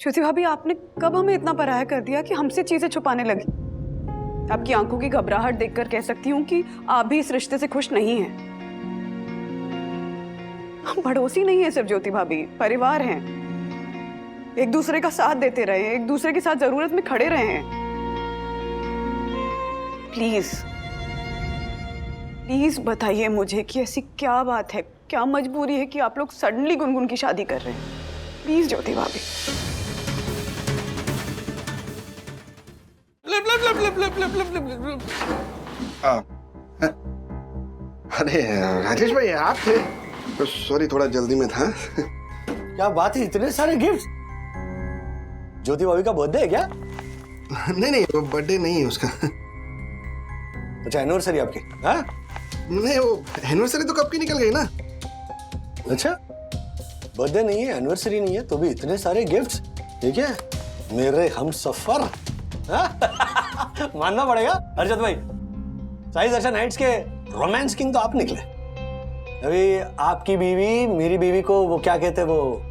ज्योति भाभी, आपने कब हमें इतना पराया कर दिया कि हमसे चीजें छुपाने लगी? आपकी आंखों की घबराहट देखकर कह सकती हूँ कि आप भी इस रिश्ते से खुश नहीं हैं। हम पड़ोसी नहीं है सिर्फ ज्योति भाभी, परिवार हैं। एक दूसरे का साथ देते रहे हैं, एक दूसरे के साथ जरूरत में खड़े रहे हैं। प्लीज प्लीज बताइए मुझे कि ऐसी क्या बात है, क्या मजबूरी है कि आप लोग सडनली गुनगुन की शादी कर रहे हैं? प्लीज ज्योति भाभी। अरे राजेश भाई, आप थे? सॉरी, थोड़ा जल्दी में था। क्या बात है, इतने सारे गिफ्ट? ज्योति भाभी का बर्थडे है क्या? नहीं, वो बर्थडे नहीं है उसका। अच्छा, एनिवर्सरी आपकी? हाँ? नहीं, वो एनिवर्सरी तो कब की निकल गई ना। अच्छा, बर्थडे नहीं है, एनिवर्सरी नहीं है, तो भी इतने सारे गिफ्ट्स। ठीक है, मेरे हम सफर। मानना पड़ेगा हर्षद भाई, साई दर्शन नाइट्स के रोमांस किंग तो आप निकले। अभी आपकी बीवी मेरी बीवी को वो क्या कहते हैं, वो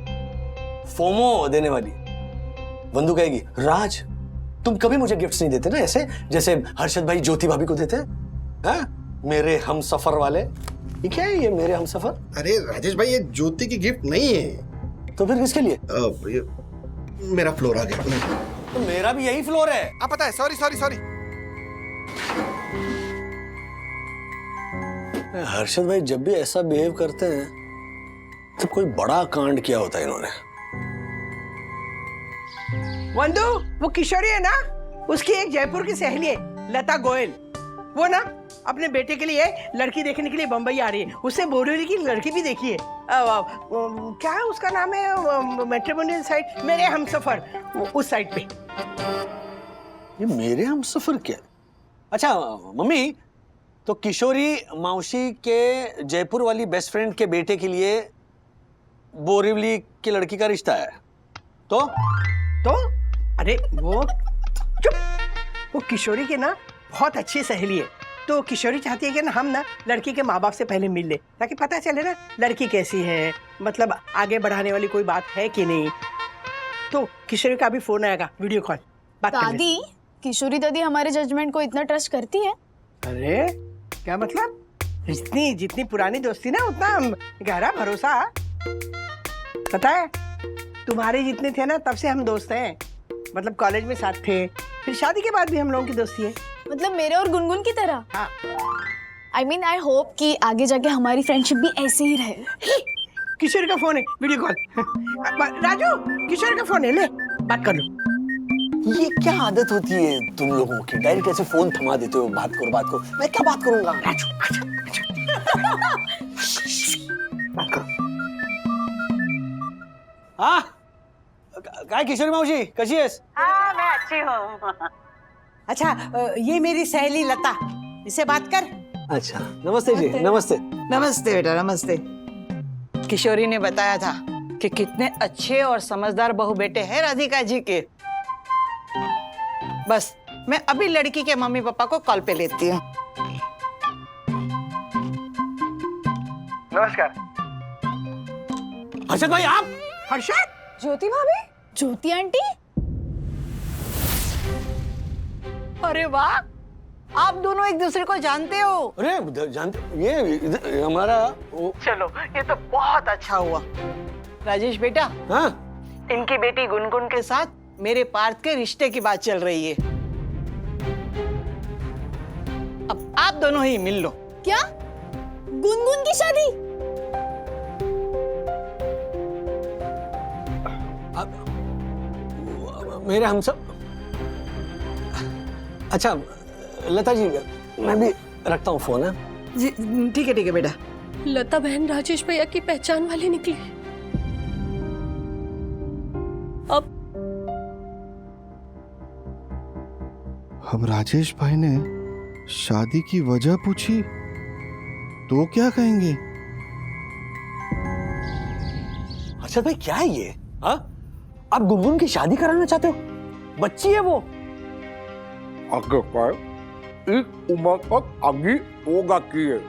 फोमो देने वाली बंधु कहेगी, राज तुम कभी मुझे गिफ्ट्स नहीं देते ना, ऐसे जैसे हर्षद भाई ज्योति भाभी को देते हैं। मेरे हम सफर वाले, ये क्या है ये मेरे हम सफर? अरे राजेश भाई, ये ज्योति की गिफ्ट नहीं है। तो फिर किसके लिए? मेरा फ्लोर आ गया। तो मेरा भी यही फ्लोर है। आप पता है, सॉरी। हर्षद भाई जब भी ऐसा बिहेव करते हैं तो कोई बड़ा कांड किया होता है इन्होंने। वंदु, वो किशोरी है ना, उसकी एक जयपुर की सहेली है लता गोयल। वो ना अपने बेटे के लिए लड़की देखने के लिए बंबई आ रही है। उससे बोरीवली की लड़की भी देखी है। क्या है उसका नाम है, मैट्रिमोनियल साइट मेरे हमसफर, उस साइट पे। ये मेरे हमसफर क्या? अच्छा मम्मी, तो किशोरी मौसी के जयपुर वाली बेस्ट फ्रेंड के बेटे के लिए बोरीवली की लड़की का रिश्ता है। तो अरे वो चुप, वो किशोरी के ना बहुत अच्छी सहेली है। तो किशोरी चाहती है कि ना हम ना लड़की के माँ बाप से पहले मिल ले, ताकि पता चले ना लड़की कैसी है, मतलब आगे बढ़ाने वाली कोई बात है कि नहीं। तो किशोरी का भी फोन आएगा, वीडियो कॉल बात कर ले। दादी, किशोरी दादी हमारे जजमेंट को इतना ट्रस्ट करती है? अरे क्या मतलब? जितनी पुरानी दोस्ती ना, उतना गहरा भरोसा। पता है, तुम्हारे जितने थे ना तब से हम दोस्त हैं। मतलब कॉलेज में साथ थे, फिर शादी के बाद भी हम लोगों की दोस्ती है। मतलब मेरे और गुनगुन की तरह? हाँ। I mean, I hope कि आगे जाके हमारी फ्रेंडशिप भी ऐसे ही रहे। किशोरी का फोन है, वीडियो कॉल। राजू, किशोरी का फोन है, ले बात कर लो। ये क्या आदत होती है तुम लोगों की? डायरेक्ट ऐसे फोन थमा देते हो, बात करो। मैं क्या बात करूंगा? राजू बात करो। हाँ, काय किशोरी मौसी कशी आहेस? हाँ, मैं अच्छी हूँ। अच्छा, ये मेरी सहेली लता, इससे बात कर। अच्छा, नमस्ते जी। नमस्ते नमस्ते बेटा, नमस्ते। किशोरी ने बताया था कि कितने अच्छे और समझदार बहू बेटे हैं राधिका जी के। बस मैं अभी लड़की के मम्मी पापा को कॉल पे लेती हूँ। नमस्कार। हर्षद भाई, आप? हर्षद, ज्योति भाभी, ज्योति आंटी। अरे वाह, आप दोनों एक दूसरे को जानते हो? अरे जानते, ये हमारा चलो, ये तो बहुत अच्छा हुआ। राजेश बेटा, हाँ, इनकी बेटी गुनगुन के साथ मेरे पार्थ के रिश्ते की बात चल रही है। अब आप दोनों ही मिल लो। क्या? गुनगुन की शादी? मेरे हम सब। अच्छा लता जी, मैं भी रखता हूँ फोन। है जी ठीक है बेटा। लता बहन राजेश भैया की पहचान वाली निकली। अब राजेश भाई ने शादी की वजह पूछी तो क्या कहेंगे? हर्षद भाई, क्या है ये? हाँ, आप गुनगुन की शादी कराना चाहते हो? बच्ची है वो। आगे पर इस उम्र तक आगे होगा की है।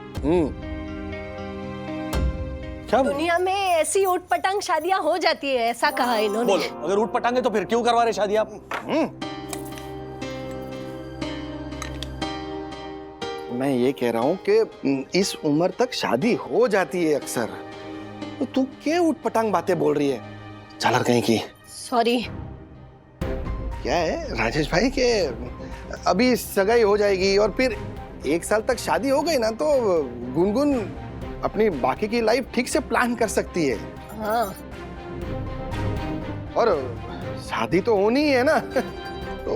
क्या दुनिया में ऐसी ऊट पटांग शादियां हो जाती है, ऐसा कहा इन्होंने। बोलो, अगर उठ पटांगे तो फिर क्यों करवा रहे शादी आप? मैं ये कह रहा हूँ कि इस उम्र तक शादी हो जाती है अक्सर, तो तू क्या उठपटांग बातें बोल रही है? चालर कहीं की। सॉरी। क्या है राजेश भाई के अभी सगाई हो जाएगी और फिर 1 साल तक शादी हो गई ना तो गुनगुन अपनी बाकी की लाइफ ठीक से प्लान कर सकती है। हाँ। और शादी तो होनी ही है ना तो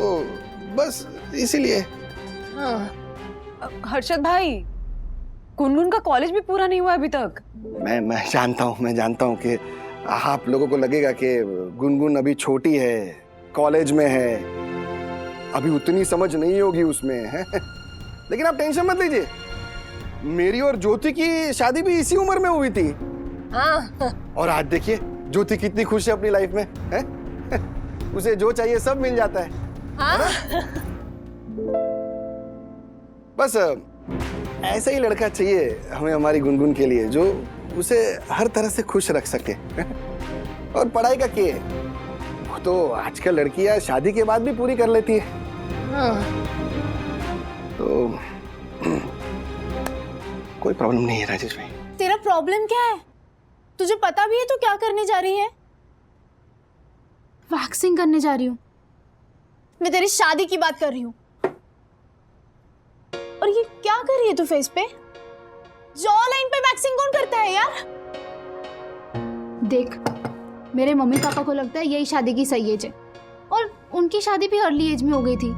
बस इसीलिए। हाँ। हर्षद भाई, गुनगुन का कॉलेज भी पूरा नहीं हुआ अभी तक। मैं जानता हूँ कि आप लोगों को लगेगा कि गुनगुन अभी छोटी है, कॉलेज में है, अभी उतनी समझ नहीं होगी उसमें है लेकिन आप टेंशन मत लीजिए, मेरी और ज्योति की शादी भी इसी उम्र में हुई थी। हाँ। और आज देखिए ज्योति कितनी खुश है अपनी लाइफ में है उसे जो चाहिए सब मिल जाता है। हाँ। बस ऐसा ही लड़का चाहिए हमें हमारी गुनगुन के लिए, जो उसे हर तरह से खुश रख सके और पढ़ाई का क्या है, वो तो आजकल लड़कियां शादी के बाद भी पूरी कर लेती है। हाँ। तो कोई प्रॉब्लम नहीं है राजेश भाई। तेरा प्रॉब्लम क्या है? तुझे पता भी है तू क्या करने जा रही है? वैक्सिंग करने जा रही हूँ। मैं तेरी शादी की बात कर रही हूँ। और ये क्या कर रही है तू फेस पे? जॉ लाइन पे वैक्सिंग कौन करता है यार? देख, मेरे मम्मी पापा को लगता है यही शादी की सही एज है और उनकी शादी भी अर्ली एज में हो गई थी,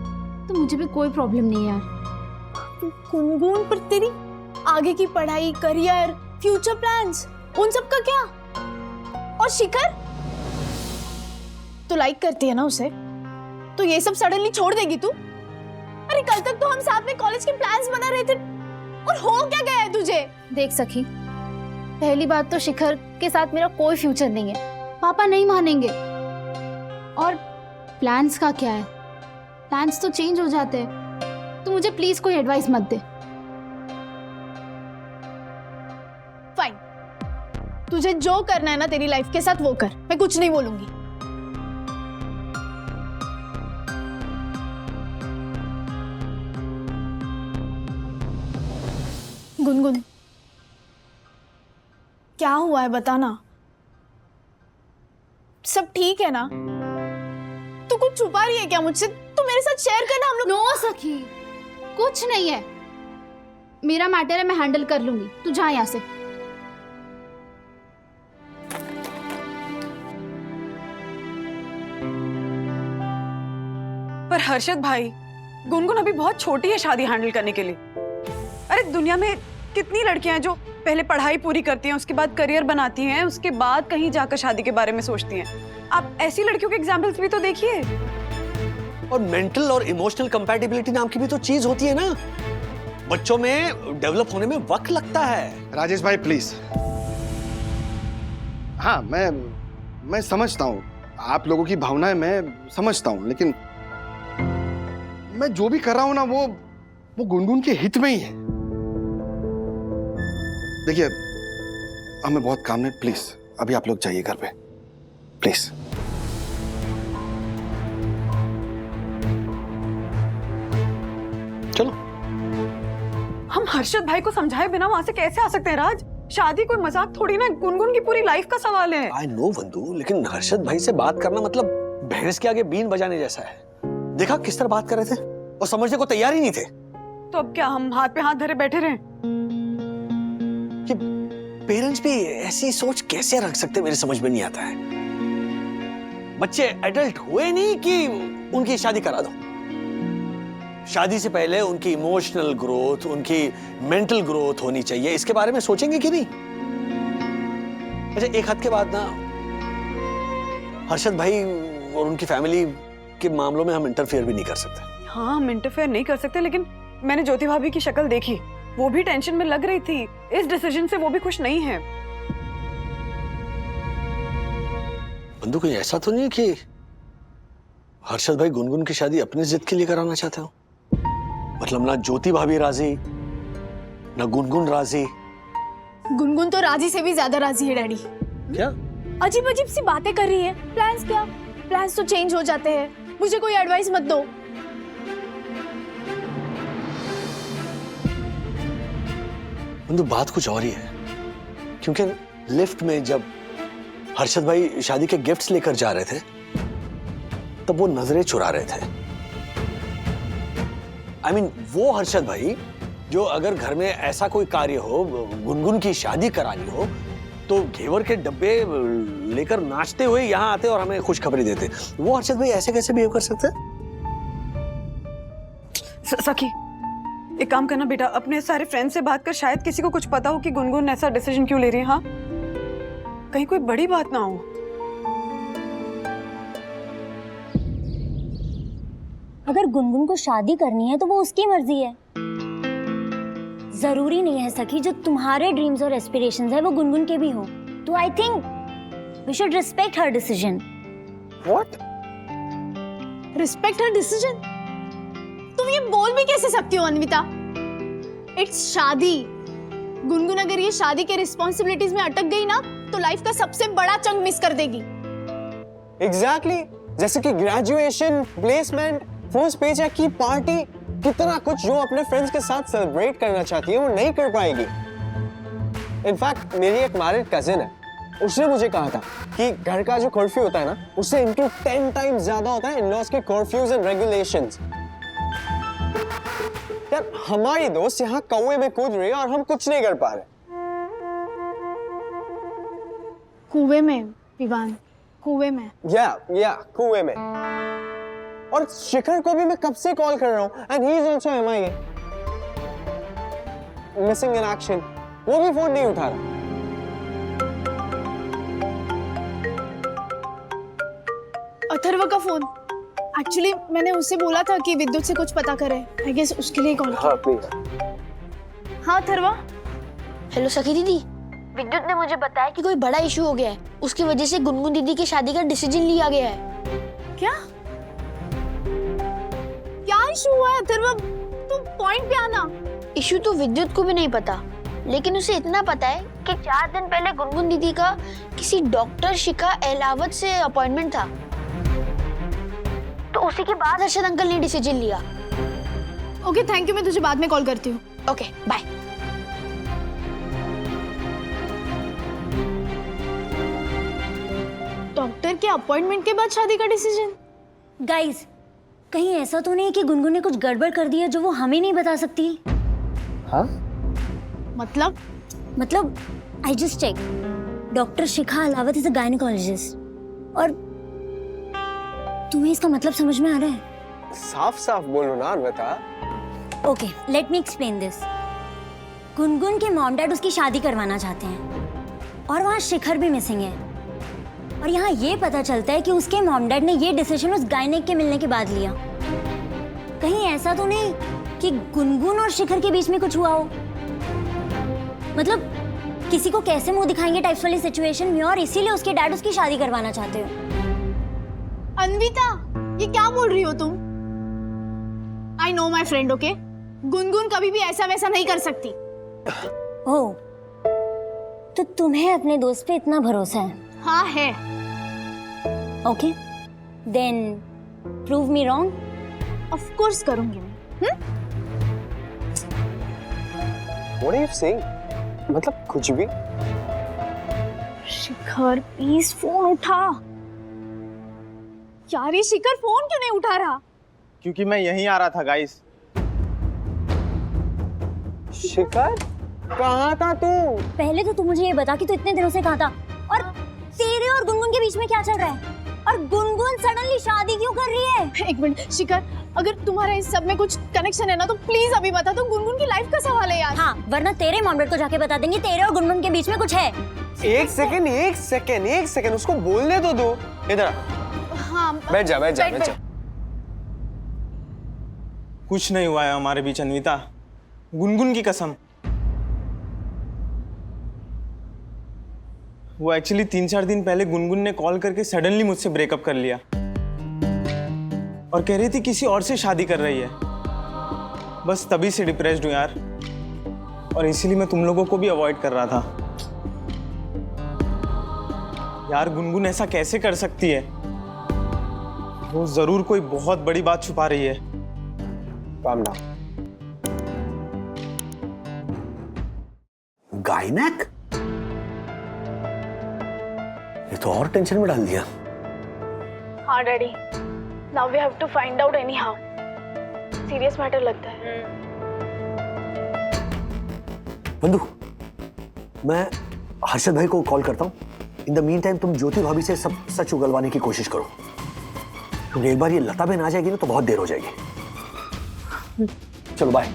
तो मुझे भी कोई प्रॉब्लम नहीं है यार। गुनगुन, पर तेरी आगे की पढ़ाई, करियर, फ्यूचर प्लान्स, उन सब का क्या? और शिखर, तू लाइक करती है ना उसे, तो ये सब सडनली छोड़ देगी तू? अरे कल तक तो हम साथ में कॉलेज के प्लान्स बना रहे थे, और हो क्या गया है तुझे? देख सखी, पहली बात तो शिखर के साथ मेरा कोई फ्यूचर नहीं है, पापा नहीं मानेंगे। और प्लान्स का क्या है, प्लान्स तो चेंज हो जाते हैं। तू मुझे प्लीज कोई एडवाइस मत दे। फाइन, तुझे जो करना है ना तेरी लाइफ के साथ वो कर, मैं कुछ नहीं बोलूंगी। गुनगुन, क्या हुआ है बताना? सब ठीक है ना? तू कुछ छुपा रही है क्या मुझसे? तू मेरे साथ शेयर करना, हम लोग। नो सखी, कुछ नहीं है, मेरा मैटर है, मैं हैंडल कर लूंगी। तू जा यहाँ से। पर हर्षद भाई, गुनगुन अभी बहुत छोटी है शादी हैंडल करने के लिए। अरे दुनिया में कितनी लड़कियां हैं जो पहले पढ़ाई पूरी करती हैं, उसके बाद करियर बनाती हैं, उसके बाद कहीं जाकर शादी के बारे में सोचती हैं। आप ऐसी लड़कियों के एग्जाम्पल्स भी तो देखिए। और मेंटल और इमोशनल कंपैटिबिलिटी नाम की भी तो चीज होती है ना, बच्चों में डेवलप होने में वक्त लगता है। राजेश भाई प्लीज। हाँ, मैं समझता हूँ आप लोगों की भावनाएं, मैं समझता हूँ, लेकिन मैं जो भी कर रहा हूँ ना वो गुनगुन के हित में ही है। देखिए, हमें बहुत काम है, प्लीज अभी आप लोग जाइए घर पे, प्लीज। चलो। हम हर्षद भाई को समझाए बिना वहां से कैसे आ सकते हैं राज? शादी कोई मजाक थोड़ी ना, गुनगुन की पूरी लाइफ का सवाल है। आई नो वंदू, लेकिन हर्षद भाई से बात करना मतलब भैंस के आगे बीन बजाने जैसा है। देखा किस तरह बात कर रहे थे, और समझने को तैयार ही नहीं थे। तो अब क्या हम हाथ पे हाथ धरे बैठे रहे? कि पेरेंट्स भी ऐसी सोच कैसे रख सकते, मेरे समझ में नहीं आता है। बच्चे एडल्ट हुए नहीं कि उनकी शादी करा दो। शादी से पहले उनकी इमोशनल ग्रोथ, उनकी मेंटल ग्रोथ होनी चाहिए, इसके बारे में सोचेंगे कि नहीं? अच्छा, एक हद के बाद ना हर्षद भाई और उनकी फैमिली के मामलों में हम इंटरफेयर भी नहीं कर सकते। हाँ, हम इंटरफेयर नहीं कर सकते, लेकिन मैंने ज्योति भाभी की शक्ल देखी, वो भी टेंशन में लग रही थी। इस डिसीजन से वो भी खुश नहीं है। बंधु, कोई ऐसा तो नहीं कि हर्षद भाई गुनगुन की शादी अपनी जिद के लिए कराना चाहते हो? मतलब ना ज्योति भाभी राजी, ना गुनगुन राजी, गुनगुन तो राजी से भी ज्यादा राजी है डैडी। क्या? अजीब अजीब सी बातें कर रही है। प्लान्स क्या? प्लान्स तो चेंज हो जाते हैं। मुझे कोई एडवाइस मत दो। तो बात कुछ और ही है, क्योंकि लिफ्ट में जब हर्षद भाई शादी के गिफ्ट्स लेकर जा रहे थे तब वो नजरें चुरा रहे थे। I mean, वो हर्षद भाई जो अगर घर में ऐसा कोई कार्य हो, गुनगुन की शादी करानी हो, तो घेवर के डब्बे लेकर नाचते हुए यहाँ आते और हमें खुशखबरी देते। वो हर्षद भाई ऐसे कैसे बिहेव कर सकते? सखी, एक काम करना बेटा, अपने सारे फ्रेंड्स से बात कर, शायद किसी को कुछ पता हो कि गुनगुन ऐसा डिसीजन क्यों ले रही है। हाँ, कहीं कोई बड़ी बात ना हो। अगर गुनगुन को शादी करनी है तो वो उसकी मर्जी है। जरूरी नहीं है सखी जो तुम्हारे ड्रीम्स और एस्पिरेशंस है वो गुनगुन के भी हो। तो I think we should respect her decision. What? Respect her decision? तुम ये बोल भी कैसे सकती हो अन्विता? इट्स शादी। गुनगुन अगर ये शादी के रिस्पॉन्सिबिलिटीज में अटक गई ना तो लाइफ का सबसे बड़ा चंक मिस कर देगी। एग्जैक्टली, जैसे कि ग्रेजुएशन, प्लेसमेंट, फर्स्ट पेचेक की पार्टी, कितना कुछ जो अपने फ्रेंड्स के साथ सेलिब्रेट करना चाहती है वो नहीं कर पाएगी। इनफैक्ट मेरी एक मैरिड कजिन है, उसने मुझे कहा था कि घर का जो कर्फ्यू होता है ना उससे इनटू 10 टाइम्स ज्यादा होता है इन-लॉज के कर्फ्यूज एंड रेगुलेशंस। यार हमारी दोस्त यहाँ कौवे में कूद रही है और हम कुछ नहीं कर पा रहे। कुएं में विवान, कुएं में। या कुएं में। और शिखर को भी मैं कब से कॉल कर रहा हूँ and he is also MIA, missing in action. वो भी फोन नहीं उठा रहा। अथर्व का फोन। एक्चुअली मैंने उससे बोला था कि विद्युत से कुछ पता करे। आई गेस उसके लिए कॉल किया। हाँ प्लीज। हाँ अथर्व। हेलो सखी दीदी, विद्युत ने मुझे बताया कि कोई बड़ा इशू हो गया है। उसकी वजह से गुनगुन दीदी की शादी का डिसीजन लिया गया है। क्या इशू हुआ है अथर्व? तुम पॉइंट पे आना। इशू तो विद्युत को भी नहीं पता, लेकिन उसे इतना पता है कि 4 दिन पहले गुनगुन दीदी का किसी डॉक्टर शिखा अहलावत से अपॉइंटमेंट था। तो उसी के बाद हर्षद अंकल ने डिसीजन लिया। ओके थैंक यू, मैं तुझे बाद में कॉल करती हूँ। Okay bye. डॉक्टर के अपॉइंटमेंट के बाद शादी का डिसीजन? गाइस, कहीं ऐसा तो नहीं कि गुनगुन ने कुछ गड़बड़ कर दिया जो वो हमें नहीं बता सकती? हाँ? मतलब I just check. Doctor Shikha Ahlawat is a gynaecologist. और तुम्हें इसका मतलब समझ में आ रहा है? साफ साफ बोलो ना Anvita. Okay let me explain this. Gungun के मॉम डैड उसकी शादी करवाना चाहते हैं और वहाँ शिखर भी मिसिंग है। और यहाँ ये पता चलता है कि उसके मॉम डैड ने ये डिसीजन उस गायनेक के मिलने के बाद लिया। कहीं ऐसा तो नहीं कि गुनगुन और शिखर के बीच में कुछ हुआ हो? मतलब किसी को कैसे मुंह दिखाएंगे टाइप्स वाली सिचुएशन में, और इसीलिए उसके डैड उसकी शादी करवाना चाहते हो। अन्विता, ये क्या बोल रही हो तुम? I know my friend, okay? Gungun कभी भी ऐसा वैसा नहीं कर सकती। ओह, तो तुम्हें अपने दोस्त पे इतना भरोसा है? हाँ है। Okay then prove me wrong. Of course करूंगी मैं। What are you saying? मतलब कुछ भी? शिखर प्लीज फोन उठा। यार ये शिखर फोन क्यों नहीं उठा रहा? क्योंकि मैं यहीं आ रहा था गाइस। शिखर कहाँ था तू? पहले तो तू मुझे ये बता कि तू इतने दिनों से कहाँ था, और तेरे और गुनगुन के बीच में क्या चल रहा है, और गुनगुन सडनली शादी क्यों कर रही है? एक मिनट शिखर, अगर तुम्हारा इस सब में कुछ कनेक्शन है ना तो प्लीज अभी बता दो। गुनगुन की लाइफ का सवाल है यार। हाँ, वरना तेरे मॉम डैड को जाके बता देंगे तेरे और गुनगुन के बीच में कुछ है। एक सेकंड उसको बोलने तो दो। इधर हाँ बैठ जा। कुछ नहीं हुआ है हमारे बीच अन्विता, गुनगुन की कसम। वो एक्चुअली 3-4 दिन पहले गुनगुन ने कॉल करके सडनली मुझसे ब्रेकअप कर लिया और कह रही थी किसी और से शादी कर रही है। बस तभी से डिप्रेस्ड हूँ यार। और इसीलिए मैं तुम लोगों को भी अवॉइड कर रहा था। यार गुनगुन ऐसा कैसे कर सकती है? वो जरूर कोई बहुत बड़ी बात छुपा रही है। Calm down. गायनेक? ये तो और टेंशन में डाल दिया। हाँ daddy, now we have to find out anyhow. Serious matter लगता है। बंधु, मैं हर्षद भाई को कॉल करता हूँ। इन द मीन टाइम तुम ज्योति भाभी से सब सच उगलवाने की कोशिश करो, क्योंकि एक बार ये लता बहन आ जाएगी ना तो बहुत देर हो जाएगी। चलो बाय।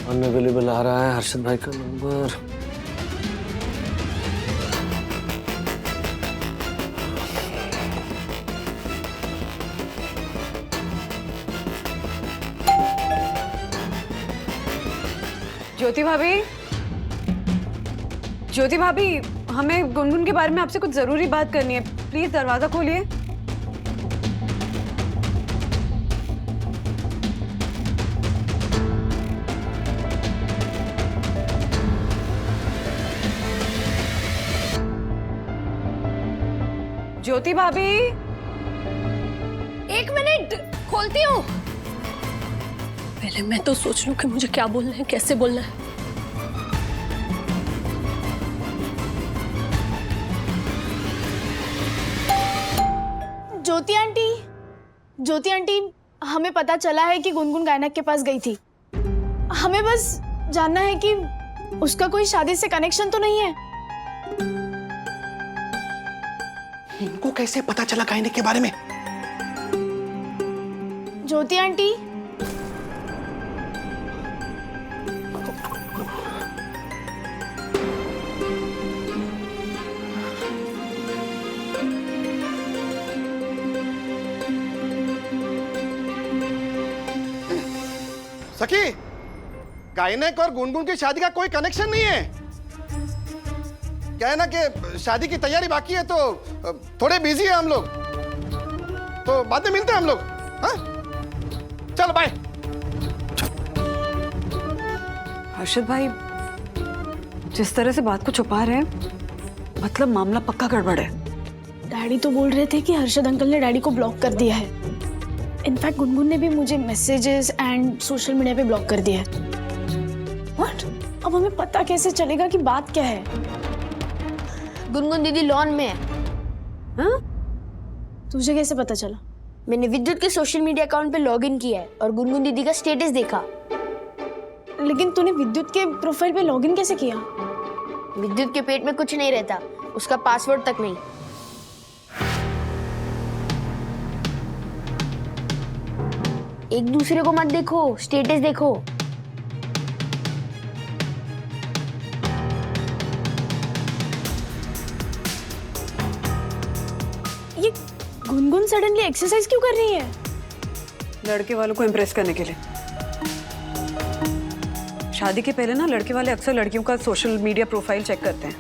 अनअवेलेबल आ रहा है हर्षद भाई का नंबर। ज्योति भाभी, हमें गुनगुन के बारे में आपसे कुछ जरूरी बात करनी है। प्लीज दरवाजा खोलिए। ज्योति भाभी, एक मिनट, खोलती हूँ। पहले मैं तो सोच लूं कि मुझे क्या बोलना है, कैसे बोलना है। ज्योति आंटी, हमें पता चला है कि गुनगुन गायनक के पास गई थी। हमें बस जानना है कि उसका कोई शादी से कनेक्शन तो नहीं है। इनको कैसे पता चला गायनेक के बारे में? ज्योति आंटी, सखी, गायनेक और गुनगुन की शादी का कोई कनेक्शन नहीं है। क्या है ना कि शादी की तैयारी बाकी है, तो थोड़े बिजी है हम लोग, तो बाद में मिलते हैं हम लोग। हाँ, चलो बाय। हर्षद भाई जिस तरह से बात को छुपा रहे हैं, मतलब मामला पक्का गड़बड़ है। डैडी तो बोल रहे थे कि हर्षद अंकल ने डैडी को ब्लॉक कर दिया है। इनफैक्ट गुनगुन ने भी मुझे मैसेजेस एंड सोशल मीडिया पे ब्लॉक कर दिया है। व्हाट? अब हमें पता कैसे चलेगा कि बात क्या है? गुनगुन दीदी लॉन में है। हाँ? तुझे कैसे पता चला? मैंने विद्युत के सोशल मीडिया अकाउंट पे लॉगिन किया है और गुनगुन दीदी का स्टेटस देखा। लेकिन तूने विद्युत के प्रोफाइल पे लॉगिन कैसे किया? विद्युत के पेट में कुछ नहीं रहता, उसका पासवर्ड तक नहीं। एक दूसरे को मत देखो, स्टेटस देखो। ये गुनगुन सडनली एक्सरसाइज क्यों कर रही है? लड़के वालों को इम्प्रेस करने के लिए। शादी के पहले ना लड़के वाले अक्सर लड़कियों का सोशल मीडिया प्रोफाइल चेक करते हैं,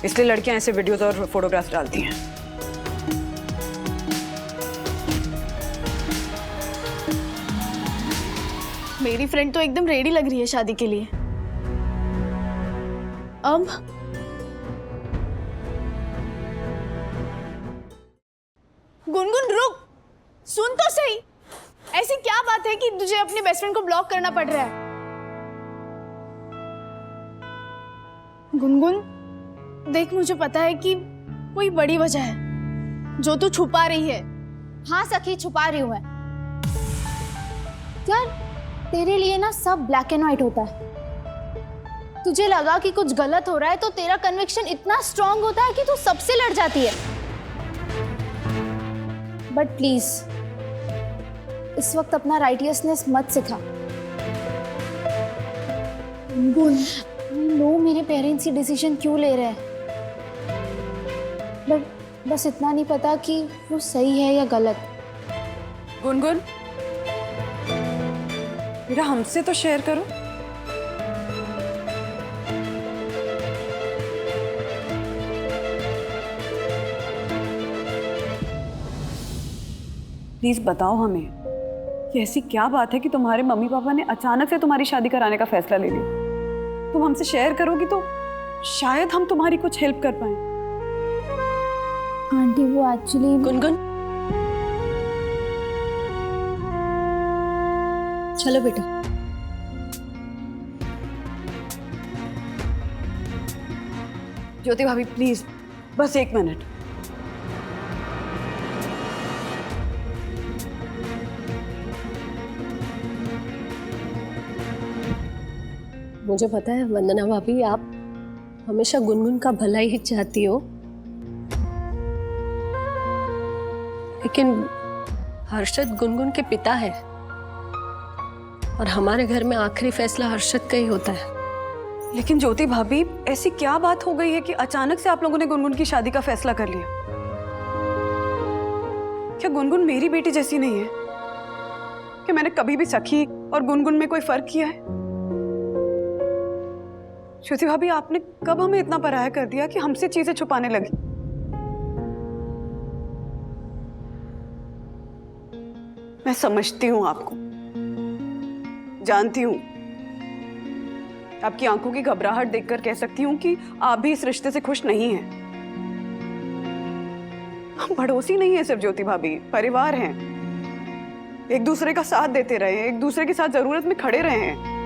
इसलिए लड़कियां ऐसे वीडियोस और फोटोग्राफ्स डालती हैं। मेरी फ्रेंड तो एकदम रेडी लग रही है शादी के लिए। अब गुनगुन रुक, सुन तो सही। ऐसी क्या बात है कि तुझे अपने बेस्ट फ्रेंड को ब्लॉक करना पड़ रहा है? गुनगुन देख, मुझे पता है कि कोई बड़ी वजह है जो तू छुपा रही है। हाँ सखी, छुपा रही हूँ मैं। यार तेरे लिए ना सब ब्लैक एंड व्हाइट होता है। तुझे लगा कि कुछ गलत हो रहा है तो तेरा कन्विक्शन इतना स्ट्रांग होता है कि तू सबसे लड़ जाती है। बट प्लीज इस वक्त अपना राइटियसनेस मत सिखा। नो मेरे पेरेंट्स ही डिसीजन क्यों ले रहे हैं, बट बस इतना नहीं पता कि वो सही है या गलत। गुनगुन मेरा हमसे तो शेयर करो। प्लीज बताओ हमें कि ऐसी क्या बात है कि तुम्हारे मम्मी पापा ने अचानक से तुम्हारी शादी कराने का फैसला ले लिया। तुम हमसे शेयर करोगी तो शायद हम तुम्हारी कुछ हेल्प कर पाए। आंटी वो एक्चुअली गुनगुन, चलो बेटा। ज्योति भाभी प्लीज, बस 1 मिनट। मुझे पता है वंदना भाभी, आप हमेशा गुनगुन का भला ही चाहती हो, लेकिन हर्षद गुनगुन के पिता है और हमारे घर में आखिरी फैसला हर्षद का ही होता है। लेकिन ज्योति भाभी, ऐसी क्या बात हो गई है कि अचानक से आप लोगों ने गुनगुन की शादी का फैसला कर लिया? क्या गुनगुन मेरी बेटी जैसी नहीं है? कि मैंने कभी भी सखी और गुनगुन में कोई फर्क किया है? ज्योति भाभी, आपने कब हमें इतना पराया कर दिया कि हमसे चीजें छुपाने लगी? मैं समझती हूं आपको, जानती हूं। आपकी आंखों की घबराहट देखकर कह सकती हूं कि आप भी इस रिश्ते से खुश नहीं हैं। हम पड़ोसी नहीं है सिर्फ ज्योति भाभी, परिवार हैं। एक दूसरे का साथ देते रहे, एक दूसरे के साथ जरूरत में खड़े रहे हैं।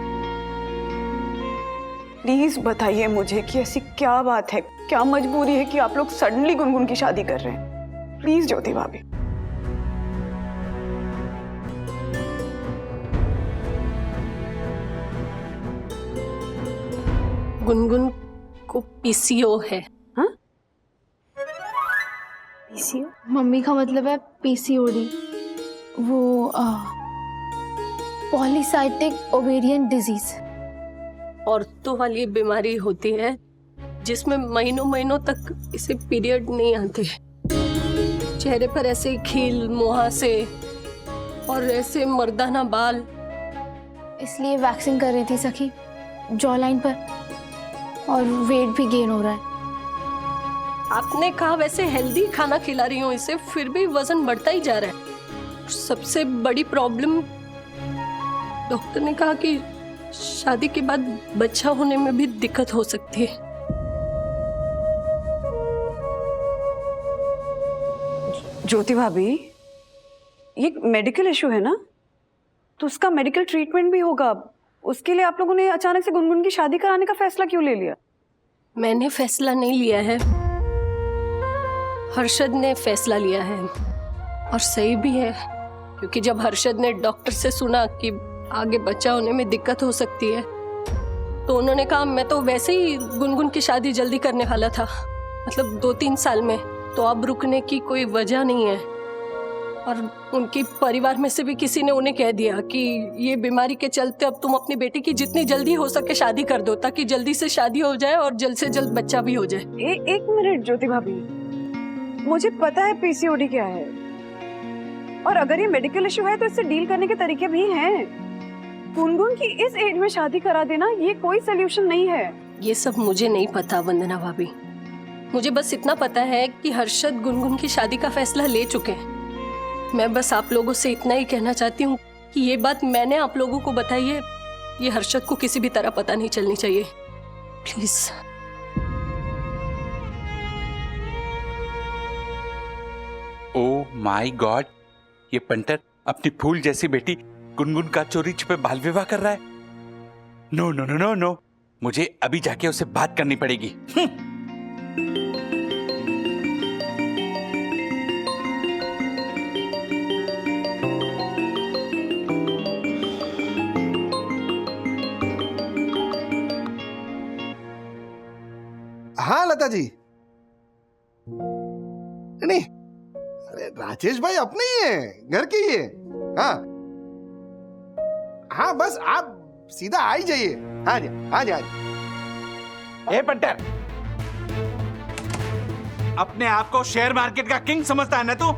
प्लीज बताइए मुझे कि ऐसी क्या बात है, क्या मजबूरी है कि आप लोग सडनली गुनगुन की शादी कर रहे हैं? प्लीज ज्योति भाभी। गुनगुन को पीसीओ है। हाँ? पीसीओ? मम्मी का मतलब है पीसीओडी, वो पॉलीसाइस्टिक ओवेरियन डिजीज। औरतों वाली बीमारी होती है जिसमें महीनों महीनों तक इसे पीरियड नहीं आते। चेहरे पर ऐसे खील, मुहासे और ऐसे मर्दाना बाल। इसलिए वैक्सिंग कर रही थी सखी, जॉ लाइन पर, और वेट भी गेन हो रहा है। आपने कहा वैसे हेल्दी खाना खिला रही हूँ इसे, फिर भी वजन बढ़ता ही जा रहा है। सबसे बड़ी प्रॉब्लम, डॉक्टर ने कहा कि शादी के बाद बच्चा होने में भी दिक्कत हो सकती है। ज्योति भाभी, ये मेडिकल इशू है ना, तो उसका मेडिकल ट्रीटमेंट भी होगा। उसके लिए आप लोगों ने अचानक से गुनगुन की शादी कराने का फैसला क्यों ले लिया? मैंने फैसला नहीं लिया है, हर्षद ने फैसला लिया है। और सही भी है, क्योंकि जब हर्षद ने डॉक्टर से सुना कि आगे बच्चा होने में दिक्कत हो सकती है, तो उन्होंने कहा मैं तो वैसे ही गुनगुन की शादी जल्दी करने वाला था, मतलब 2-3 साल में, तो अब रुकने की कोई वजह नहीं है। और उनके परिवार में से भी किसी ने उन्हें कह दिया कि ये बीमारी के चलते अब तुम अपनी बेटी की जितनी जल्दी हो सके शादी कर दो, ताकि जल्दी से शादी हो जाए और जल्द से जल्द बच्चा भी हो जाए। एक मिनट ज्योति भाभी, मुझे पता है पीसीओडी क्या है, और अगर ये मेडिकल इशू है तो इससे डील करने के तरीके भी हैं। गुनगुन की इस एज में शादी करा देना ये कोई सोल्यूशन नहीं है। ये सब मुझे नहीं पता वंदना भाभी, मुझे बस इतना पता है कि हर्षद गुनगुन की शादी का फैसला ले चुके हैं। मैं बस आप लोगों से इतना ही कहना चाहती हूँ कि ये बात मैंने आप लोगों को बताई है, ये हर्षद को किसी भी तरह पता नहीं चलनी चाहिए, प्लीज। ओह माय गॉड, ये पंटर अपनी फूल जैसी बेटी गुनगुन का चोरी छुपे बाल विवाह कर रहा है। No no no no no, मुझे अभी जाके उससे बात करनी पड़ेगी। हाँ लता जी, नहीं, अरे राजेश भाई अपने ही हैं, घर के ही हैं। हाँ हाँ, बस आप सीधा आ ही जाइए। हाँ जी हाँ जी हाँ जी। ए पंटर, अपने आप को शेयर मार्केट का किंग समझता है ना तू?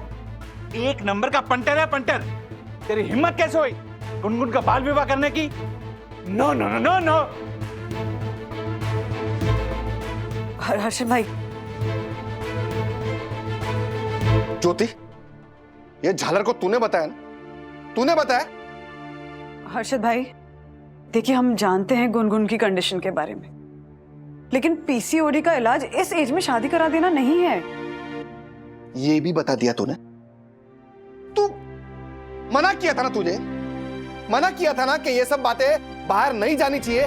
1 नंबर का पंटर है पंटर। तेरी हिम्मत कैसे हुई गुनगुन का बाल विवाह करने की? No no no no no. Harshad भाई, ज्योति, ये झालर को तूने बताया ना? तूने बताया? हर्षद भाई, देखिए हम जानते हैं गुनगुन की कंडीशन के बारे में, लेकिन पीसीओडी का इलाज इस एज में शादी करा देना नहीं है। ये भी बता दिया तूने? तू मना किया था ना, तुझे मना किया था ना कि ये सब बातें बाहर नहीं जानी चाहिए।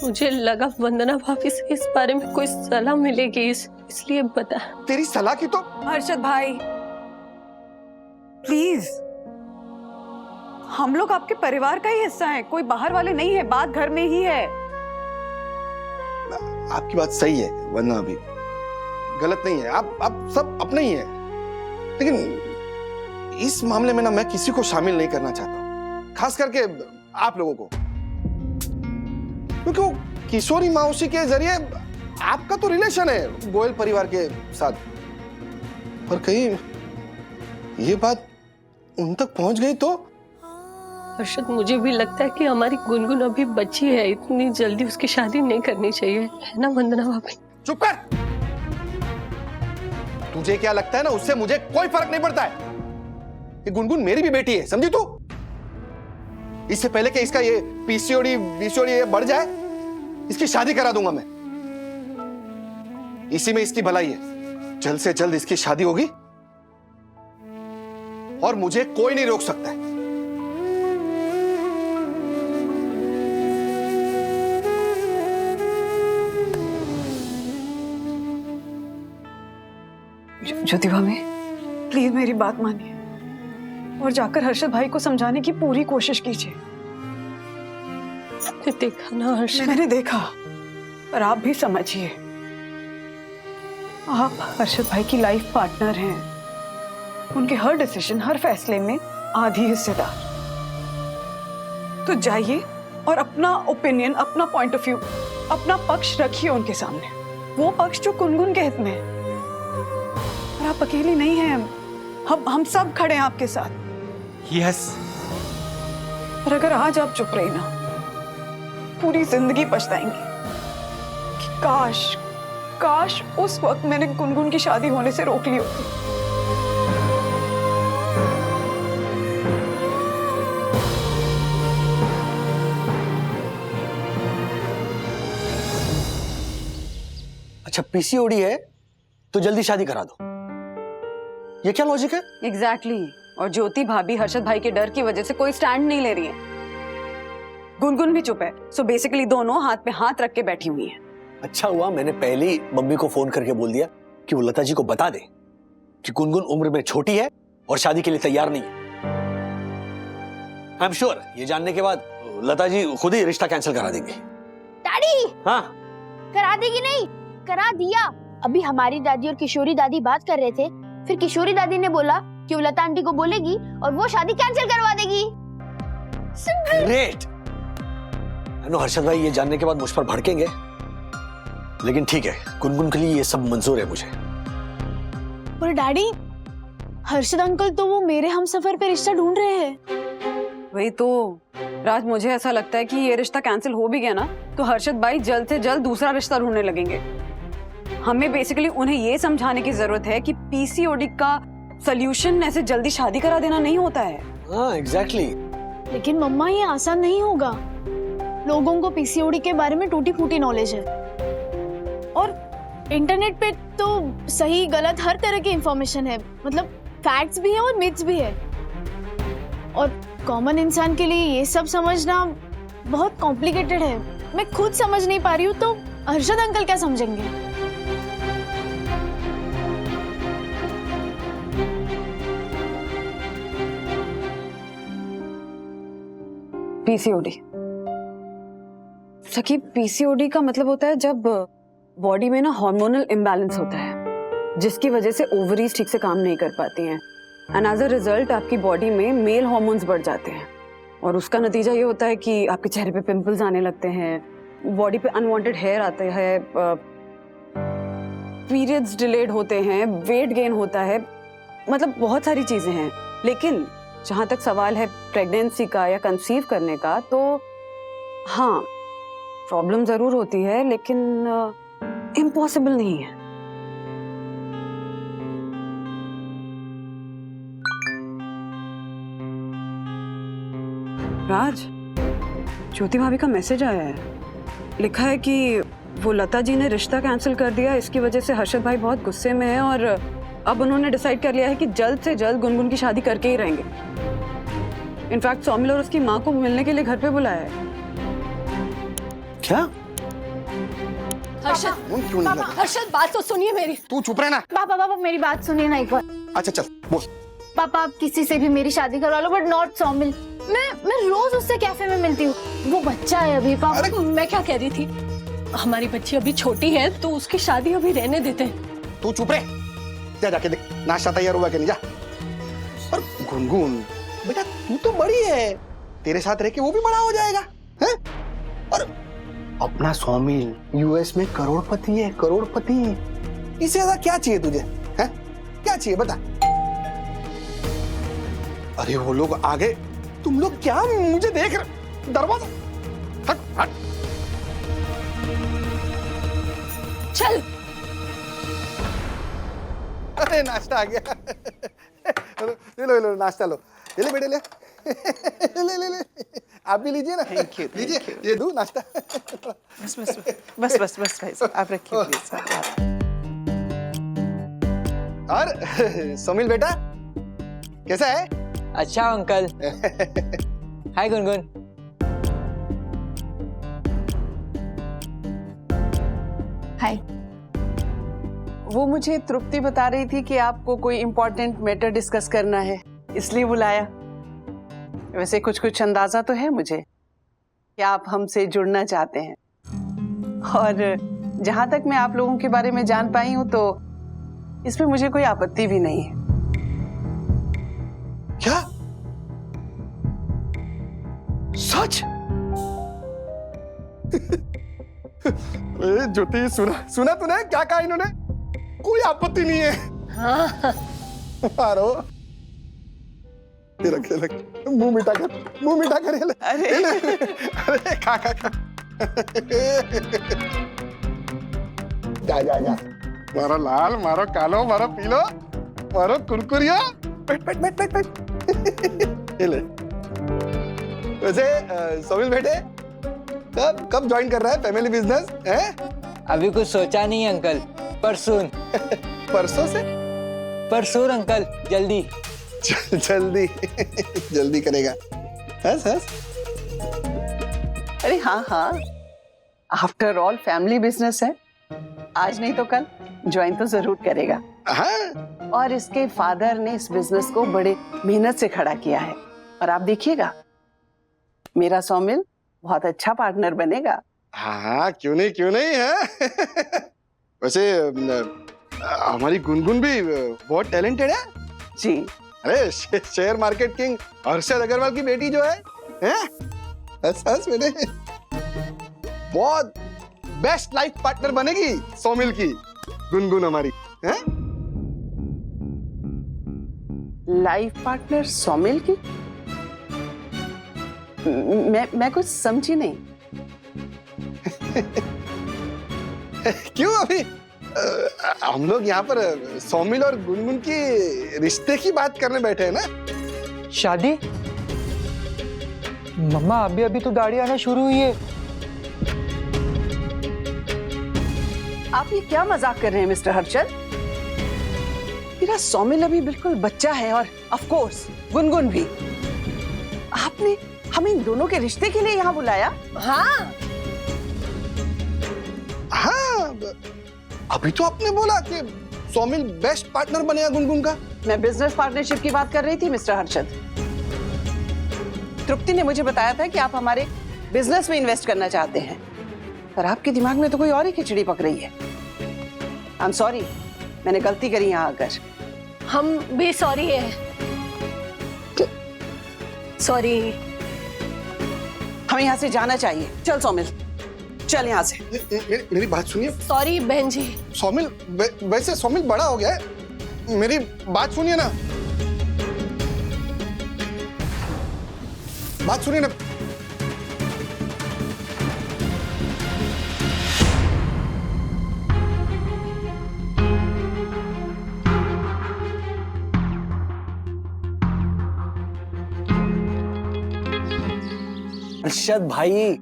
मुझे लगा वंदना भाभी से इस बारे में कोई सलाह मिलेगी, इसलिए बता। तेरी सलाह की तो। हर्षद भाई प्लीज, हम लोग आपके परिवार का ही हिस्सा हैं, कोई बाहर वाले नहीं है, बात घर में ही है। आपकी बात सही है वरना अभी गलत नहीं है, आप सब अपने ही है, लेकिन इस मामले में ना मैं किसी को शामिल नहीं करना चाहता, खास करके आप लोगों को, क्योंकि वो किशोरी मौसी के जरिए आपका तो रिलेशन है गोयल परिवार के साथ, पर कहीं ये बात उन तक पहुंच गई तो। हर्षद, मुझे भी लगता है कि हमारी गुनगुन अभी बच्ची है, इतनी जल्दी उसकी शादी नहीं करनी चाहिए, है ना वंदना भाभी? चुप कर। तुझे क्या लगता है ना, उससे मुझे कोई फर्क नहीं पड़ता है। ये गुनगुन मेरी भी बेटी है, समझी तू? इससे पहले कि इसका ये पीसीओडी ये बढ़ जाए, इसकी शादी करा दूंगा मैं। इसी में इसकी भलाई है, जल्द से जल्द इसकी शादी होगी और मुझे कोई नहीं रोक सकता है। ज्योतिबा में प्लीज मेरी बात मानिए और जाकर हर्षद भाई को समझाने की पूरी कोशिश कीजिए। आपने देखा ना हर्षद? मैंने देखा, पर आप भी समझिए, आप हर्षद भाई की लाइफ पार्टनर हैं, उनके हर डिसीजन, हर फैसले में आधी हिस्सेदार। तो जाइए और अपना ओपिनियन, अपना पॉइंट ऑफ व्यू, अपना पक्ष रखिए उनके सामने, वो पक्ष जो गुनगुन के हित में है। और आप अकेली नहीं हैं, हम सब खड़े हैं आपके साथ। यस। पर अगर आज आप चुप रही ना, पूरी जिंदगी पछताएंगी कि काश उस वक्त मैंने गुनगुन की शादी होने से रोक ली होती। अच्छा, पीसीओडी है तो जल्दी शादी करा दो, ये क्या लॉजिक है? एग्जैक्टली। और ज्योति भाभी हर्षद भाई के डर की वजह से कोई स्टैंड नहीं ले रही है, गुनगुन भी चुप है। सो बेसिकली दोनों हाथ पे हाथ रख के बैठी हुई हैं। अच्छा हुआ मैंने पहले ही मम्मी को फोन करके बोल दिया कि वो लता जी को बता दे कि गुनगुन उम्र में छोटी है और शादी के लिए तैयार नहीं है। आई एम श्योर ये जानने के बाद लता जी खुद ही रिश्ता कैंसिल करा देंगे। डैडी, हाँ, करा देगी नहीं, करा दिया। अभी हमारी दादी और किशोरी दादी बात कर रहे थे, फिर किशोरी दादी ने बोला कि वो लता आंटी को बोलेगी और वो शादी कैंसिल करवा देगी। ग्रेट। हर्षद भाई ये जानने के बाद मुझ पर भड़केंगे, लेकिन ठीक है, गुनगुन के लिए ये सब मंजूर है मुझे। पर डैडी, हर्षद अंकल तो वो मेरे हमसफर पे रिश्ता ढूंढ रहे हैं। वही तो राज, मुझे ऐसा लगता है कि ये रिश्ता कैंसिल हो भी गया ना तो हर्षद भाई जल्द से जल्द दूसरा रिश्ता ढूंढने लगेंगे। हमें बेसिकली उन्हें ये समझाने की जरूरत है कि पीसीओडी का सॉल्यूशन ऐसे जल्दी शादी करा देना नहीं होता है। हाँ, एग्जैक्टली। लेकिन मम्मा, ये आसान नहीं होगा। लोगों को पीसीओडी के बारे में टूटी फूटी नॉलेज है और इंटरनेट पे तो सही गलत हर तरह की इंफॉर्मेशन है, मतलब फैक्ट्स भी है और मिथ्स भी है। और कॉमन इंसान के लिए ये सब समझना बहुत कॉम्प्लिकेटेड है। मैं खुद समझ नहीं पा रही हूँ, तो हर्षद अंकल क्या समझेंगे? पीसीओडी सखी, पीसीओडी का मतलब होता है जब बॉडी में ना हार्मोनल इम्बैलेंस होता है, जिसकी वजह से ओवरीज ठीक से काम नहीं कर पाती हैं एंड एज अ रिजल्ट आपकी बॉडी में मेल हार्मोन्स बढ़ जाते हैं और उसका नतीजा ये होता है कि आपके चेहरे पे पिंपल्स आने लगते हैं, बॉडी पे अनवांटेड हेयर आते हैं, पीरियड्स डिलेड होते हैं, वेट गेन होता है, मतलब बहुत सारी चीजें हैं। लेकिन जहां तक सवाल है प्रेगनेंसी का या कंसीव करने का, तो हाँ प्रॉब्लम जरूर होती है, लेकिन इम्पॉसिबल नहीं है। राज, ज्योति भाभी का मैसेज आया है। लिखा है कि वो लता जी ने रिश्ता कैंसिल कर दिया, इसकी वजह से हर्षद भाई बहुत गुस्से में है और अब उन्होंने डिसाइड कर लिया है कि जल्द से जल्द गुनगुन की शादी करके ही रहेंगे। इनफैक्ट सौमिल और उसकी माँ को मिलने के लिए घर पे बुलाया है। क्या? हर्षद, फोन क्यों नहीं लगा? हर्षद बात तो सुनिए मेरी। तू चुप रहे ना। पापा मेरी बात सुनिए ना एक बार। अच्छा चल बोल। पापा आप किसी से भी मेरी शादी करवा लो, बट नॉट सौमिल। मैं रोज उससे कैफे में मिलती हूँ, वो बच्चा है अभी। पापा मैं क्या कह रही थी, हमारी बच्ची अभी छोटी है तो उसकी शादी अभी रहने देते हैं। तू चुप रहे, जा जाके देख नाश्ता तैयार हुआ कि नहीं, जा। और गुनगुन बेटा तू तो बड़ी है, तेरे साथ रह के वो भी बड़ा हो जाएगा हैं? और अपना सौमिल यूएस में करोड़पति है, करोड़पति। इससे ज्यादा क्या चाहिए तुझे हैं? क्या चाहिए बता। अरे वो लोग आ गए, तुम लोग क्या मुझे देख रहे? दरवाजा हट हट। चल। अरे नाश्ता आ गया। लो नाश्ता लो, ले बेटे ले। ले आप भी लीजिए ना। थैंक यू, लीजिए, ये दूं नाश्ता। बस भाई साहब, आप रखिए प्लीज। और सौमिल बेटा कैसा है? अच्छा अंकल। हाय गुनगुन। हाय। वो मुझे तृप्ति बता रही थी कि आपको कोई इम्पोर्टेंट मैटर डिस्कस करना है, इसलिए बुलाया। वैसे कुछ अंदाजा तो है मुझे कि आप हमसे जुड़ना चाहते हैं, और जहां तक मैं आप लोगों के बारे में जान पाई हूं तो इसमें मुझे कोई आपत्ति भी नहीं है। क्या सच? ज्योति सुना तूने क्या कहा इन्होंने? कोई आपत्ति नहीं है। हाँ। मारो मुंह मीठा कर ये ले। अरे खा जा मारो लाल, मारो कालो, मारो पीलो, मारो कुरकुरिया। बैठ ये ले। वैसे सौमिल बेटे कब ज्वाइन कर रहा है फैमिली बिजनेस है? अभी कुछ सोचा नहीं अंकल, परसों। परसों से? परसों अंकल, जल्दी। जल्दी करेगा। हंस। अरे हाँ, आफ्टर ऑल फैमिली बिजनेस है, आज नहीं तो कल ज्वाइन तो जरूर करेगा। हाँ। और इसके फादर ने इस बिजनेस को बड़े मेहनत से खड़ा किया है, और आप देखिएगा मेरा सौमिल बहुत अच्छा पार्टनर बनेगा। हाँ क्यों नहीं है। वैसे हमारी गुनगुन भी बहुत टैलेंटेड है जी। अरे share market king Harshad Agarwal की बेटी जो है मैंने बहुत बेस्ट लाइफ पार्टनर बनेगी सौमिल की गुनगुन हमारी है? लाइफ पार्टनर सौमिल की? मैं कुछ समझी नहीं। क्यों? अभी हम लोग यहाँ पर सौमिल और गुनगुन की रिश्ते की बात करने बैठे हैं ना। शादी? मम्मा अभी तो दाढ़ी आना शुरू हुई है। आप ये क्या मजाक कर रहे हैं मिस्टर हर्षद? मेरा सौमिल अभी बिल्कुल बच्चा है, और ऑफ कोर्स गुनगुन भी। आपने हमें इन दोनों के रिश्ते के लिए यहाँ बुलाया? हाँ। अभी तो आपने बोला कि सौमिल बेस्ट पार्टनर बनेगा गुनगुन का। मैं बिजनेस पार्टनरशिप की बात कर रही थी मिस्टर हर्षद। तृप्ति ने मुझे बताया था कि आप हमारे बिजनेस में इन्वेस्ट करना चाहते हैं, पर आपके दिमाग में तो कोई और ही खिचड़ी पक रही है। आई एम सॉरी, मैंने गलती करी यहाँ आकर। हम भी सॉरी है। सॉरी। हमें यहाँ से जाना चाहिए। चल सौमिल, चल यहाँ से। मेरी बात सुनिए। सॉरी बहन जी। सौमिल वैसे सौमिल बड़ा हो गया है, मेरी बात सुनिए ना। बात सुनिए ना। हर्षद भाई,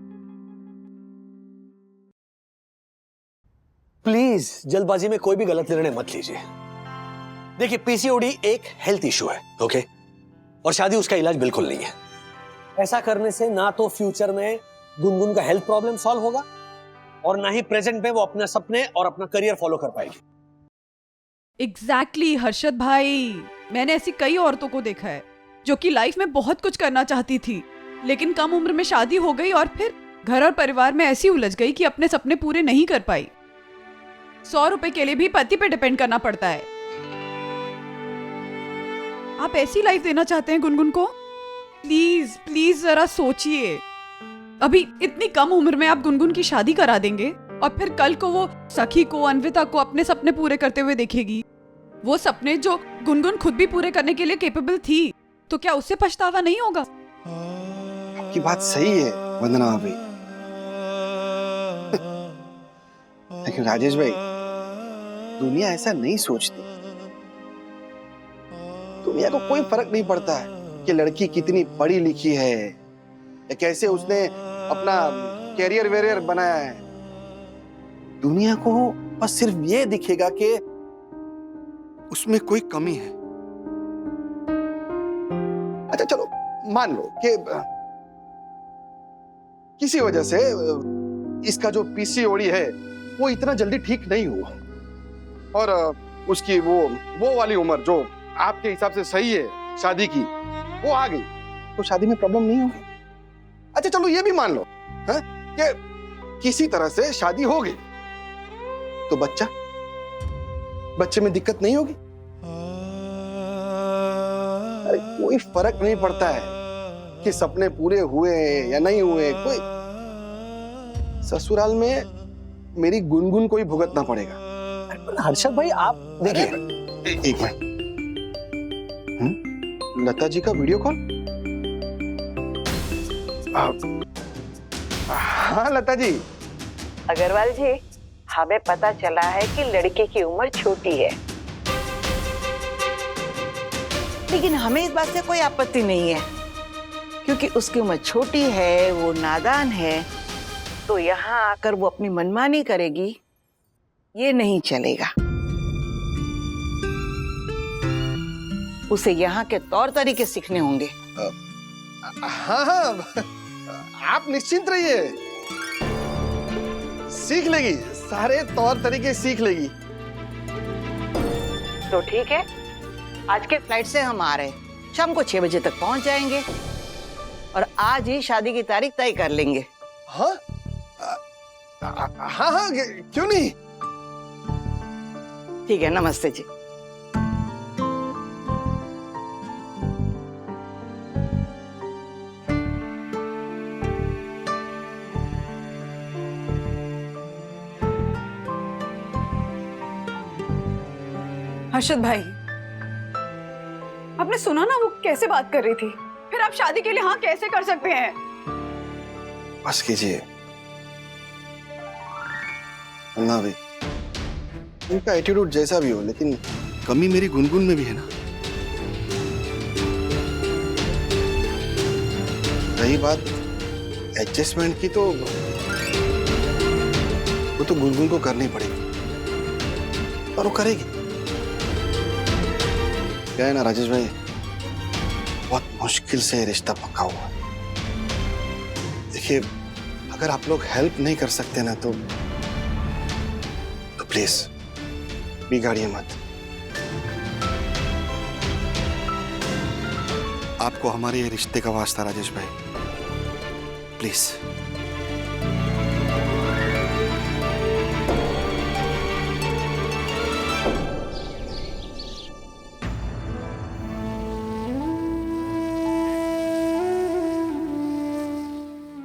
प्लीज जल्दबाजी में कोई भी गलत निर्णय मत लीजिए। देखिए, पीसीओडी एक हेल्थ इशू है, ओके, और शादी उसका इलाज बिल्कुल नहीं है। ऐसा करने से ना तो फ्यूचर में गुनगुन का हेल्थ प्रॉब्लम सॉल्व होगा और ना ही प्रेजेंट में वो अपने सपने और अपना करियर फॉलो कर पाएगी। एग्जैक्टली हर्षद भाई, मैंने ऐसी कई औरतों को देखा है जो कि लाइफ में बहुत कुछ करना चाहती थी, लेकिन कम उम्र में शादी हो गई और फिर घर और परिवार में ऐसी उलझ गई कि अपने सपने पूरे नहीं कर पाई। 100 रुपए के लिए भी पति पे डिपेंड करना पड़ता है। आप ऐसी लाइफ देना चाहते हैं गुनगुन को? प्लीज प्लीज जरा सोचिए। अभी इतनी कम उम्र में आप गुनगुन की शादी करा देंगे और फिर कल को वो सखी को, अन्विता को अपने सपने पूरे करते हुए देखेगी। वो सपने जो गुनगुन खुद भी पूरे करने के लिए कैपेबल थी, तो क्या उससे पछतावा नहीं होगा? आपकी बात सही है वंदना भाभी, लेकिन राजेश भाई, दुनिया ऐसा नहीं सोचती। दुनिया को कोई फर्क नहीं पड़ता है कि लड़की कितनी पढ़ी लिखी है या कैसे उसने अपना कैरियर वेरियर बनाया है। दुनिया को बस सिर्फ ये दिखेगा कि उसमें कोई कमी है। अच्छा चलो मान लो कि किसी वजह से इसका जो पीसीओडी है वो इतना जल्दी ठीक नहीं हुआ और उसकी वो वाली उम्र जो आपके हिसाब से सही है शादी की, वो आ गई, तो शादी में प्रॉब्लम नहीं होगी। अच्छा चलो ये भी मान लो है कि किसी तरह से शादी हो गई, तो बच्चे में दिक्कत नहीं होगी। अरे कोई फर्क नहीं पड़ता है कि सपने पूरे हुए या नहीं हुए, कोई ससुराल में मेरी गुनगुन को ही भुगतना पड़ेगा। हर्षद भाई आप देखिए, एक मिनट, लता जी का वीडियो कॉल? हाँ लता जी। अग्रवाल जी, हमें पता चला है कि लड़के की उम्र छोटी है, लेकिन हमें इस बात से कोई आपत्ति नहीं है, क्योंकि उसकी उम्र छोटी है, वो नादान है, तो यहाँ आकर वो अपनी मनमानी करेगी, ये नहीं चलेगा। उसे यहाँ के तौर तरीके सीखने होंगे। हाँ, आप निश्चिंत रहिए, सीख लेगी, सारे तौर तरीके सीख लेगी। तो ठीक है, आज के फ्लाइट से हम आ रहे हैं, शाम को 6 बजे तक पहुंच जाएंगे और आज ही शादी की तारीख तय कर लेंगे। हाँ हाँ हाँ, क्यों नहीं। ठीक है, नमस्ते जी। हर्षद भाई, आपने सुना ना वो कैसे बात कर रही थी? फिर आप शादी के लिए हाँ कैसे कर सकते हैं? बस कीजिए ना भाई, उनका एटीट्यूड जैसा भी हो, लेकिन कमी मेरी गुनगुन में भी है ना। रही बात एडजस्टमेंट की, तो वो तो गुनगुन को करनी पड़ेगी और वो करेगी। क्या है ना राजेश भाई, बहुत मुश्किल से रिश्ता पक्का हुआ। देखिए, अगर आप लोग हेल्प नहीं कर सकते ना, तो प्लीज बिगाड़िए मत। आपको हमारे ये रिश्ते का वास्ता राजेश भाई, प्लीज।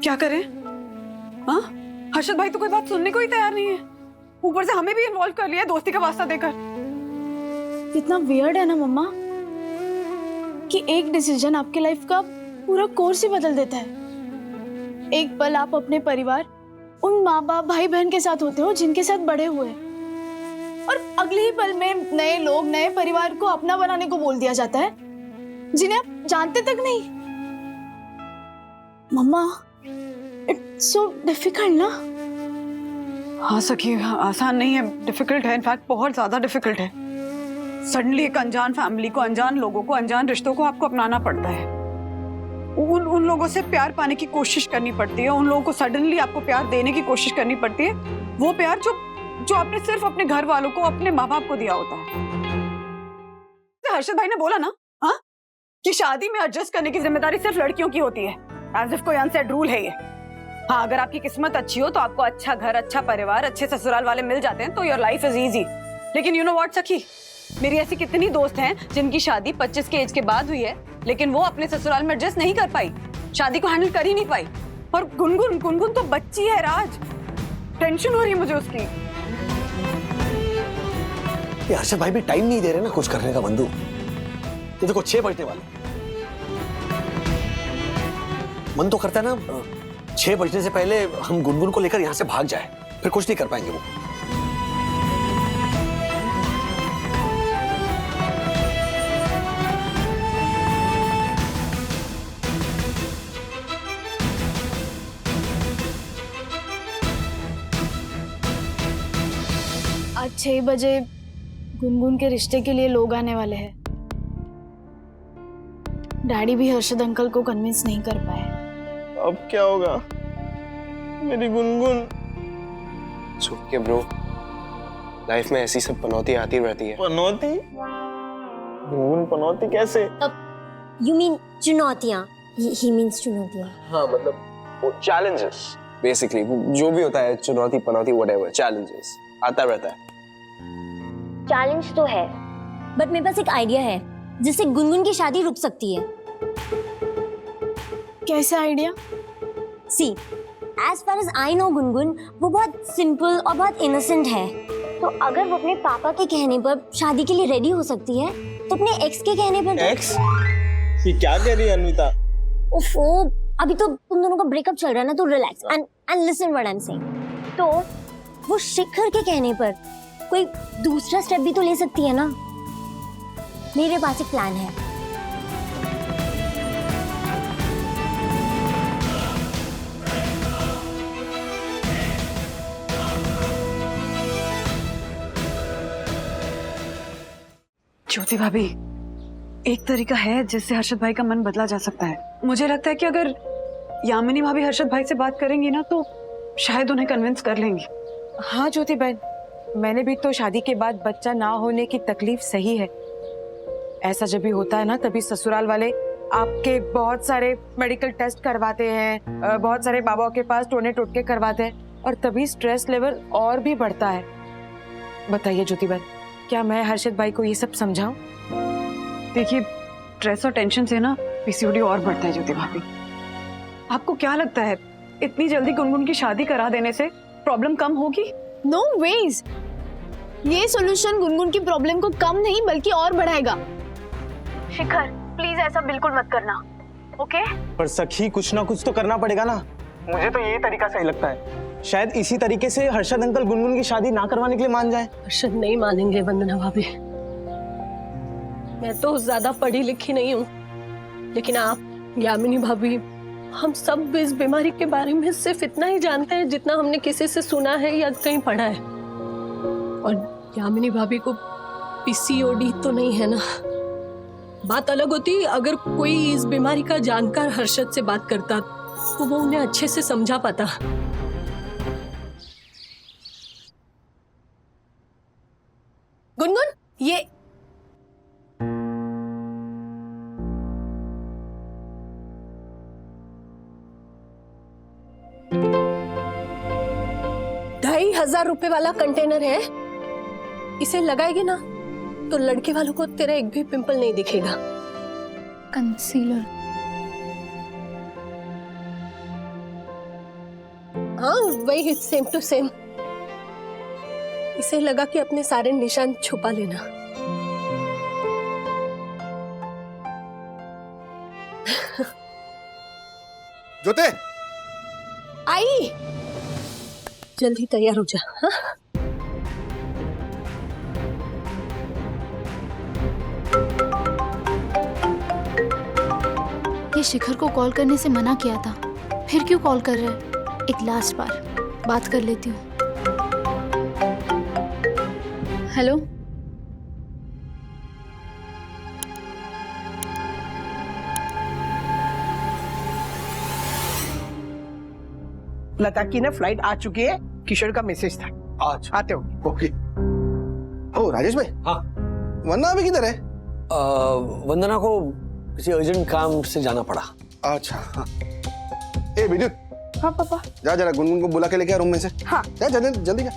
क्या करें? हाँ, हर्षद भाई तो कोई बात सुनने को ही तैयार नहीं है, ऊपर से हमें भी इन्वॉल्व कर लिया दोस्ती का वास्ता देकर। कितना वियर्ड है ना मम्मा, कि एक डिसीजन आपके लाइफ का पूरा कोर्स ही बदल देता है। एक पल आप अपने परिवार, उन माँ बाप भाई बहन के साथ होते हो जिनके साथ बड़े हुए, और अगले ही पल में नए लोग, नए परिवार को अपना बनाने को बोल दिया जाता है जिन्हें आप जानते तक नहीं। मम्मा, सो डिफिकल्ट ना? हाँ सखी, आसान नहीं है, डिफिकल्ट है, इनफैक्ट बहुत ज्यादा डिफिकल्ट है। सडनली एक अनजान फैमिली को, अनजान लोगों को, अनजान रिश्तों को आपको अपनाना पड़ता है। उन लोगों से प्यार पाने की कोशिश करनी पड़ती है, उन लोगों को सडनली आपको प्यार देने की कोशिश करनी पड़ती है, वो प्यार जो आपने सिर्फ अपने घर वालों को, अपने माँ बाप को दिया होता है। हर्षद भाई ने बोला ना, हाँ, कि शादी में एडजस्ट करने की जिम्मेदारी सिर्फ लड़कियों की होती है, एज इफ कोई अनसेड रूल है ये। हाँ, अगर आपकी किस्मत अच्छी हो तो आपको अच्छा घर, अच्छा परिवार, अच्छे ससुराल वाले मिल जाते हैं तो योर लाइफ इज इजी। लेकिन यू नो व्हाट सखी, मेरी ऐसी कितनी दोस्त हैं जिनकी शादी 25 के एज के बाद हुई है, लेकिन वो अपने ससुराल में एडजस्ट नहीं कर पाई, शादी को हैंडल कर ही नहीं पाई। और गुनगुन तो बच्ची है राज, टेंशन हो रही है मुझे उसकी। ये हर्षद भाई भी टाइम नहीं दे रहे ना कुछ करने का बंधु। ये देखो 6 बजने वाले, मन तो करता है ना 6 बजने से पहले हम गुनगुन को लेकर यहाँ से भाग जाए, फिर कुछ नहीं कर पाएंगे वो। आज 6 बजे गुनगुन के रिश्ते के लिए लोग आने वाले हैं। डैडी भी हर्षद अंकल को कन्विंस नहीं कर पाए। अब क्या होगा मेरी गुनगुन? के ब्रो, लाइफ में ऐसी सब पनौती आती रहती है। पनौती? गुनगुन पनौती कैसे? यू मीन चुनौतियाँ? ही मीन्स चुनौतियाँ। हाँ, मतलब वो चैलेंजेस बेसिकली, जो भी होता है, चुनौती पनौती व्हाटएवर, चैलेंजेस आता रहता है। चैलेंज तो है, बट मेरे पास एक आइडिया है जिससे गुनगुन की शादी रुक सकती है। कैसा idea? See, as far as I know Gungun वो बहुत सिंपल और बहुत इनोसेंट है, तो अगर वो अपने पापा के कहने पर शादी के लिए रेडी हो सकती है तो अपने एक्स के कहने पर। एक्स? ये क्या कह रही है अनविता? ओफो, अभी तो तुम दोनों का ब्रेकअप चल रहा है ना, तो relax and listen what I am saying. तो वो शिखर के कहने पर कोई दूसरा स्टेप भी तो ले सकती है ना। मेरे पास एक प्लान है। ज्योति भाभी, एक तरीका है जिससे हर्षद भाई का मन बदला जा सकता है। मुझे लगता है कि अगर यामिनी भाभी हर्षद भाई से बात करेंगी ना तो शायद उन्हें कन्विंस कर लेंगी। हाँ ज्योति बहन, मैंने भी तो शादी के बाद बच्चा ना होने की तकलीफ सही है। ऐसा जब भी होता है ना, तभी ससुराल वाले आपके बहुत सारे मेडिकल टेस्ट करवाते हैं, बहुत सारे बाबाओं के पास टोने टोटके करवाते हैं, और तभी स्ट्रेस लेवल और भी बढ़ता है। बताइए ज्योति बहन, क्या मैं हर्षद भाई को ये सब समझाऊं? देखिए, स्ट्रेस और टेंशन से ना पीसीओडी और बढ़ता है ज्योति भाभी। आपको क्या लगता है इतनी जल्दी गुनगुन की शादी करा देने से प्रॉब्लम कम होगी? नो वेज, ये सॉल्यूशन गुनगुन की प्रॉब्लम को कम नहीं बल्कि और बढ़ाएगा। शिखर, प्लीज ऐसा बिल्कुल मत करना, ओके? पर सखी, कुछ ना कुछ तो करना पड़ेगा ना। मुझे तो यही तरीका सही लगता है। शायद इसी तरीके से हर्षद अंकल गुनगुन की शादी ना करवाने के लिए मान जाए। हर्षद नहीं मानेंगे वंदना भाभी। मैं तो ज्यादा पढ़ी लिखी नहीं हूँ, लेकिन आप यामिनी भाभी, हम सब इस बीमारी के बारे में सिर्फ इतना ही जानते हैं जितना हमने किसी से सुना है या कहीं पढ़ा है। और यामिनी भाभी को पीसीओडी तो नहीं है ना। बात अलग होती अगर कोई इस बीमारी का जानकार हर्षद से बात करता तो वो उन्हें अच्छे से समझा पाता। गुनगुन, ये ₹2,500 वाला कंटेनर है, इसे लगाएगी ना तो लड़के वालों को तेरा एक भी पिंपल नहीं दिखेगा। कंसीलर? हाँ, वही सेम टू सेम। इसे लगा के अपने सारे निशान छुपा लेना। ज्योति, आई, जल्दी तैयार हो जा। हाँ? ये शिखर को कॉल करने से मना किया था, फिर क्यों कॉल कर रहे हैं? एक लास्ट बार बात कर लेती हूँ। हेलो, लता की ना फ्लाइट आ चुकी है, किशोर का मैसेज था, अच्छा आते हो। ओके। ओ राजेश भाई, हाँ वरना अभी किधर है? वंदना को किसी अर्जेंट काम से जाना पड़ा। अच्छा हाँ। ए विद्युत, हाँ पापा। जा जरा गुनगुन को बुला के लेके आ रूम में से। हाँ। जा जल्दी जल्दी जा।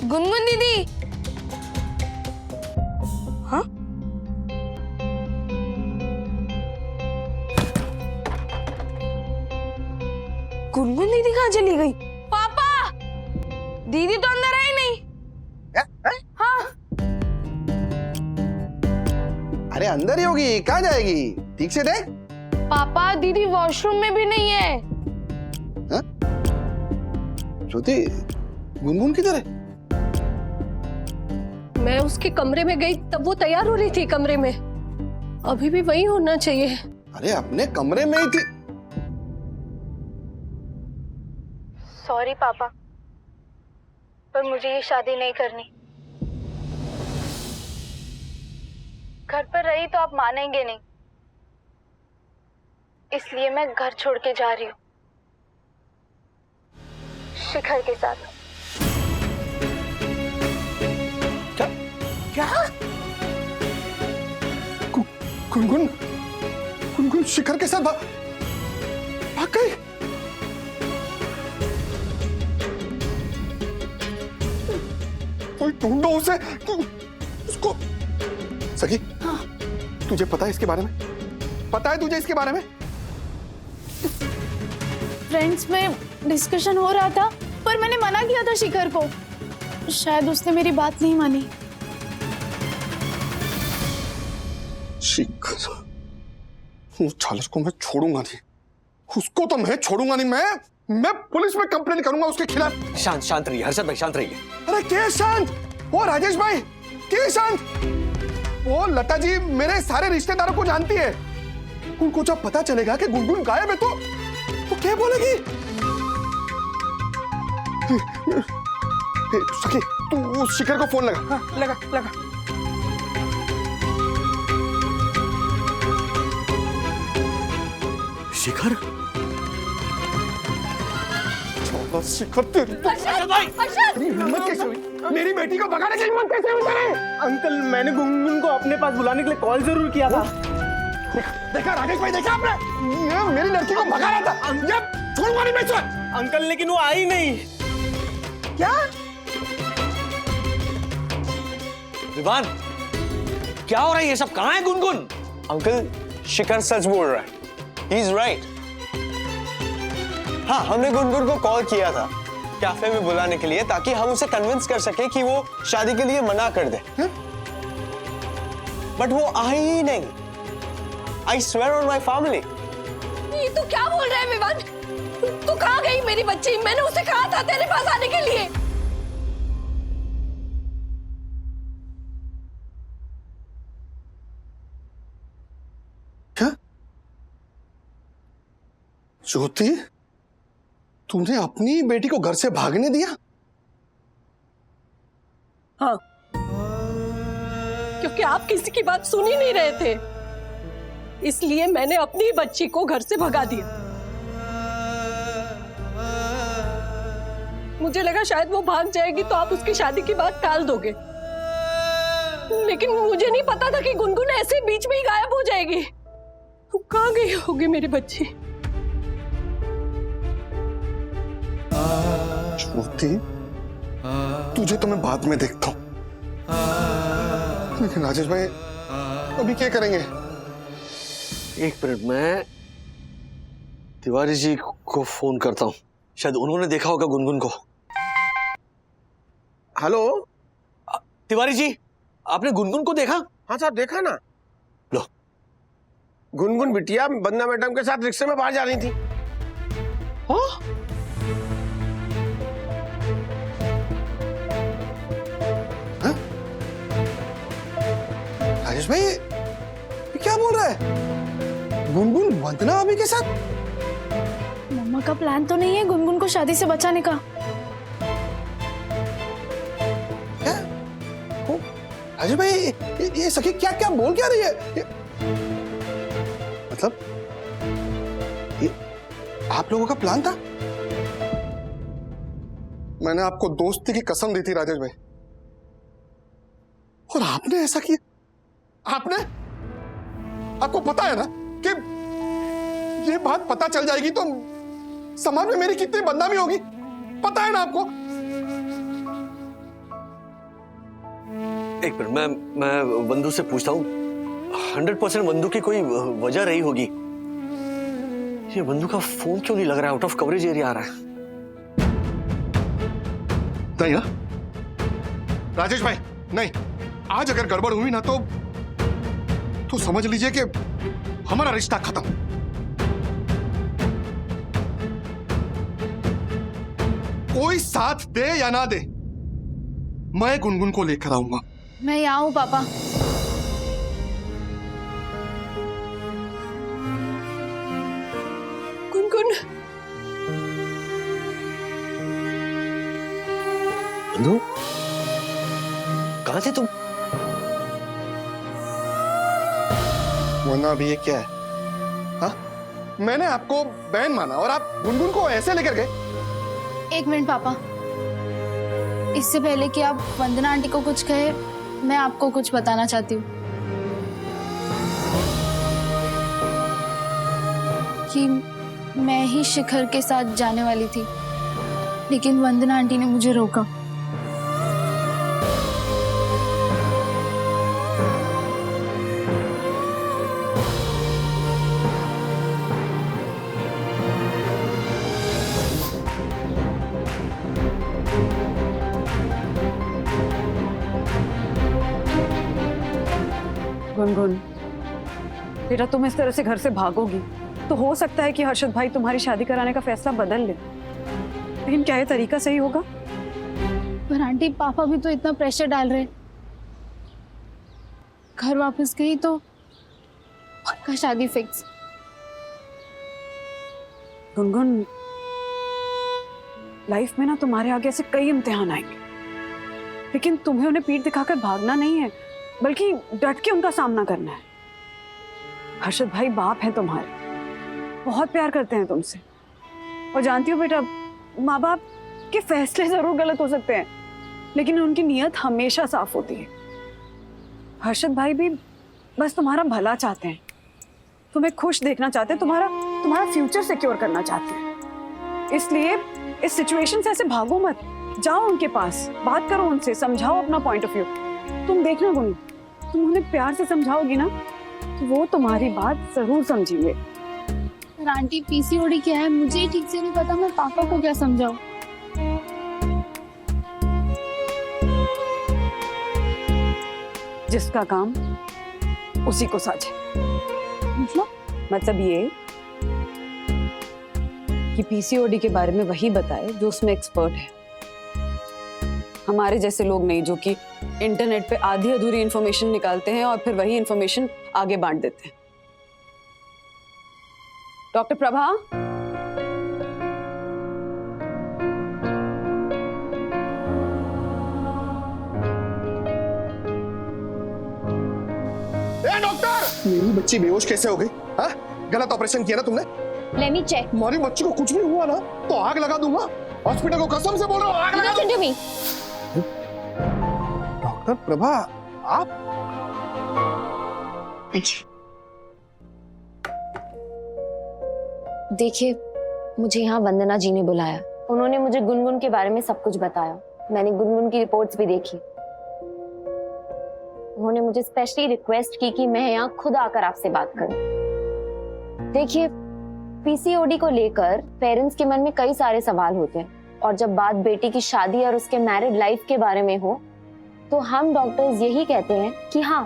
गुनगुन दीदी। हाँ? गुनगुन दीदी कहाँ चली गई? पापा, दीदी तो अंदर आई नहीं। हाँ। अरे अंदर ही होगी, कहाँ जाएगी? ठीक से देख। पापा, दीदी वॉशरूम में भी नहीं है। हाँ? ज्योति, गुनगुन किधर है? मैं उसके कमरे में गई तब वो तैयार हो रही थी कमरे में। अभी भी वही होना चाहिए। अरे अपने कमरे में ही थी। सॉरी पापा, पर मुझे ये शादी नहीं करनी। घर पर रही तो आप मानेंगे नहीं, इसलिए मैं घर छोड़ के जा रही हूँ शिखर के साथ। क्या? गुनगुन गुनगुन शिखर के साथ भाग गई? कोई ढूंढो उसे, उसको। सखी, हाँ। तुझे पता है इसके बारे में? पता है तुझे इसके बारे में? फ्रेंड्स में डिस्कशन हो रहा था, पर मैंने मना किया था शिखर को। शायद उसने मेरी बात नहीं मानी। शिखर, उस छालस को मैं छोड़ूंगा नहीं। उसको तो मैं छोड़ूंगा नहीं। मैं पुलिस में कंप्लेन करूंगा उसके खिलाफ। शांत रहिए हर्षद भाई, शांत रहिए। अरे के शांत? वो राजेश भाई, के शांत? वो लता जी मेरे सारे रिश्तेदारों को जानती है। उनको जब पता चलेगा कि गुनगुन गायब है तो क्या बोलेगी? सखी, तू उस शिखर को फोन लगा। हाँ, लगा। शिखर? शिखर तेरी हिम्मत कैसे हुई? मेरी बेटी को भगाने की हिम्मत कैसे हुई तेरी? अंकल, मैंने गुनगुन को अपने पास बुलाने के लिए कॉल जरूर किया था। देखा राजेश भाई, देखा आपने? ये मेरी लड़की को भगा रहा था। ये छोड़ूंगा नहीं मैं इसे। अंकल, लेकिन वो आई नहीं। क्या? विवान, क्या हो रहा है ये सब? कहाँ है गुनगुन? अंकल, शिखर सच बोल रहा है। He is right. हाँ, हमने गुनगुन को कॉल किया था कैफे में बुलाने के लिए, ताकि हम उसे कन्विंस कर सके कि वो शादी के लिए मना कर दे। बट वो आई ही नहीं। I swear on my family. ये तू क्या बोल रहा है विवान? तू कहाँ गई मेरी बच्ची? मैंने उसे कहा था तेरे पास आने के लिए। क्या? ज्योति, तुमने अपनी बेटी को घर से भागने दिया? हाँ, क्योंकि आप किसी की बात सुन ही नहीं रहे थे, इसलिए मैंने अपनी बच्ची को घर से भगा दिया। मुझे लगा शायद वो भाग जाएगी तो आप उसकी शादी की बात टाल दोगे, लेकिन मुझे नहीं पता था कि गुनगुन ऐसे बीच में ही गायब हो जाएगी। कहाँ गई होगी मेरी बच्ची? ज्योति, तुझे तो मैं बाद में देखता हूँ, लेकिन राजेश भाई अभी क्या करेंगे? एक मिनट, मैं तिवारी जी को फोन करता हूँ, शायद उन्होंने देखा होगा गुनगुन को। हेलो तिवारी जी, आपने गुनगुन को देखा? हाँ साहब, देखा ना। लो, गुनगुन बिटिया वंदना मैडम के साथ रिक्शे में बाहर जा रही थी। राजेश भाई ये क्या बोल रहा है? गुनगुन वंदना अभी के साथ? मम्मा माँ का प्लान तो नहीं है गुनगुन को शादी से बचाने का? क्या? ओ, राजेश भाई ये सखी क्या क्या बोल क्या रही है मतलब ये आप लोगों का प्लान था? मैंने आपको दोस्ती की कसम दी थी राजेश भाई, और आपने ऐसा किया। आपने, आपको पता है ना कि ये बात पता चल जाएगी तो समाज में मेरी कितनी बदनामी होगी, पता है ना आपको? एक मिनट, मैं बंधु से पूछता हूँ। 100% बंधु की कोई वजह रही होगी। ये बंधु का फोन क्यों नहीं लग रहा है? आउट ऑफ कवरेज एरिया आ रहा है। नहीं ना राजेश भाई, नहीं, आज अगर गड़बड़ हुई ना तो समझ लीजिए कि हमारा रिश्ता खत्म। कोई साथ दे या ना दे, मैं गुनगुन को लेकर आऊंगा। मैं यहाँ हूँ पापा। गुनगुन, बंधु, कहां थे तुम? वरना अभी ये क्या है? हाँ, मैंने आपको बहन माना और आप गुनगुन को ऐसे लेकर गए। एक मिनट पापा, इससे पहले कि आप वंदना आंटी को कुछ कहे, मैं आपको कुछ बताना चाहती हूँ कि मैं ही शिखर के साथ जाने वाली थी, लेकिन वंदना आंटी ने मुझे रोका। गुनगुन बेटा, तुम इस तरह से घर से भागोगी तो हो सकता है कि हर्षद भाई तुम्हारी शादी कराने का फैसला बदल ले, लेकिन क्या ये तरीका सही होगा? पर आंटी, पापा भी तो इतना प्रेशर डाल रहे। घर वापस गई तो पक्का शादी फिक्स। गुनगुन, लाइफ में ना तुम्हारे आगे ऐसे कई इम्तिहान आएंगे, लेकिन तुम्हें उन्हें पीठ दिखाकर भागना नहीं है, बल्कि डट के उनका सामना करना है। हर्षद भाई बाप हैं तुम्हारे, बहुत प्यार करते हैं तुमसे, और जानती हो बेटा, माँ बाप के फैसले जरूर गलत हो सकते हैं, लेकिन उनकी नीयत हमेशा साफ होती है। हर्षद भाई भी बस तुम्हारा भला चाहते हैं, तुम्हें खुश देखना चाहते हैं, तुम्हारा फ्यूचर सिक्योर करना चाहते हैं। इसलिए इस सिचुएशन से ऐसे भागो मत, जाओ उनके पास, बात करो उनसे, समझाओ अपना पॉइंट ऑफ व्यू। तुम देखना गुनू, तुम उन्हें प्यार से समझाओगी ना तो वो तुम्हारी बात जरूर समझेंगे। पर आंटी, पीसीओडी क्या है मुझे ही ठीक से नहीं पता, मैं पापा को क्या समझाऊं? जिसका काम उसी को साझे। मतलब ये कि पीसीओडी के बारे में वही बताए जो उसमें एक्सपर्ट है, हमारे जैसे लोग नहीं जो कि इंटरनेट पे आधी अधूरी इंफॉर्मेशन निकालते हैं और फिर वही इंफॉर्मेशन आगे बांट देते हैं। डॉक्टर प्रभा, डॉक्टर, मेरी बच्ची बेहोश कैसे हो गई? हाँ, गलत ऑपरेशन किया ना तुमने? Let me check. हमारी बच्ची को कुछ भी हुआ ना तो आग लगा दूंगा। हॉस्पिटल को कसम से बोल रहा हूँ, आग लगा दूंगा। डॉक्टर प्रभा, आप देखिए, मुझे यहाँ वंदना जी ने बुलाया। उन्होंने मुझे गुनगुन के बारे में सब कुछ बताया। मैंने गुनगुन की रिपोर्ट्स भी देखी। उन्होंने मुझे स्पेशली रिक्वेस्ट की कि मैं यहाँ खुद आकर आपसे बात करूं। देखिए, पीसीओडी को लेकर पेरेंट्स के मन में कई सारे सवाल होते हैं, और जब बात बेटी की शादी और उसके मैरिड लाइफ के बारे में हो तो हम डॉक्टर्स यही कहते हैं कि हाँ,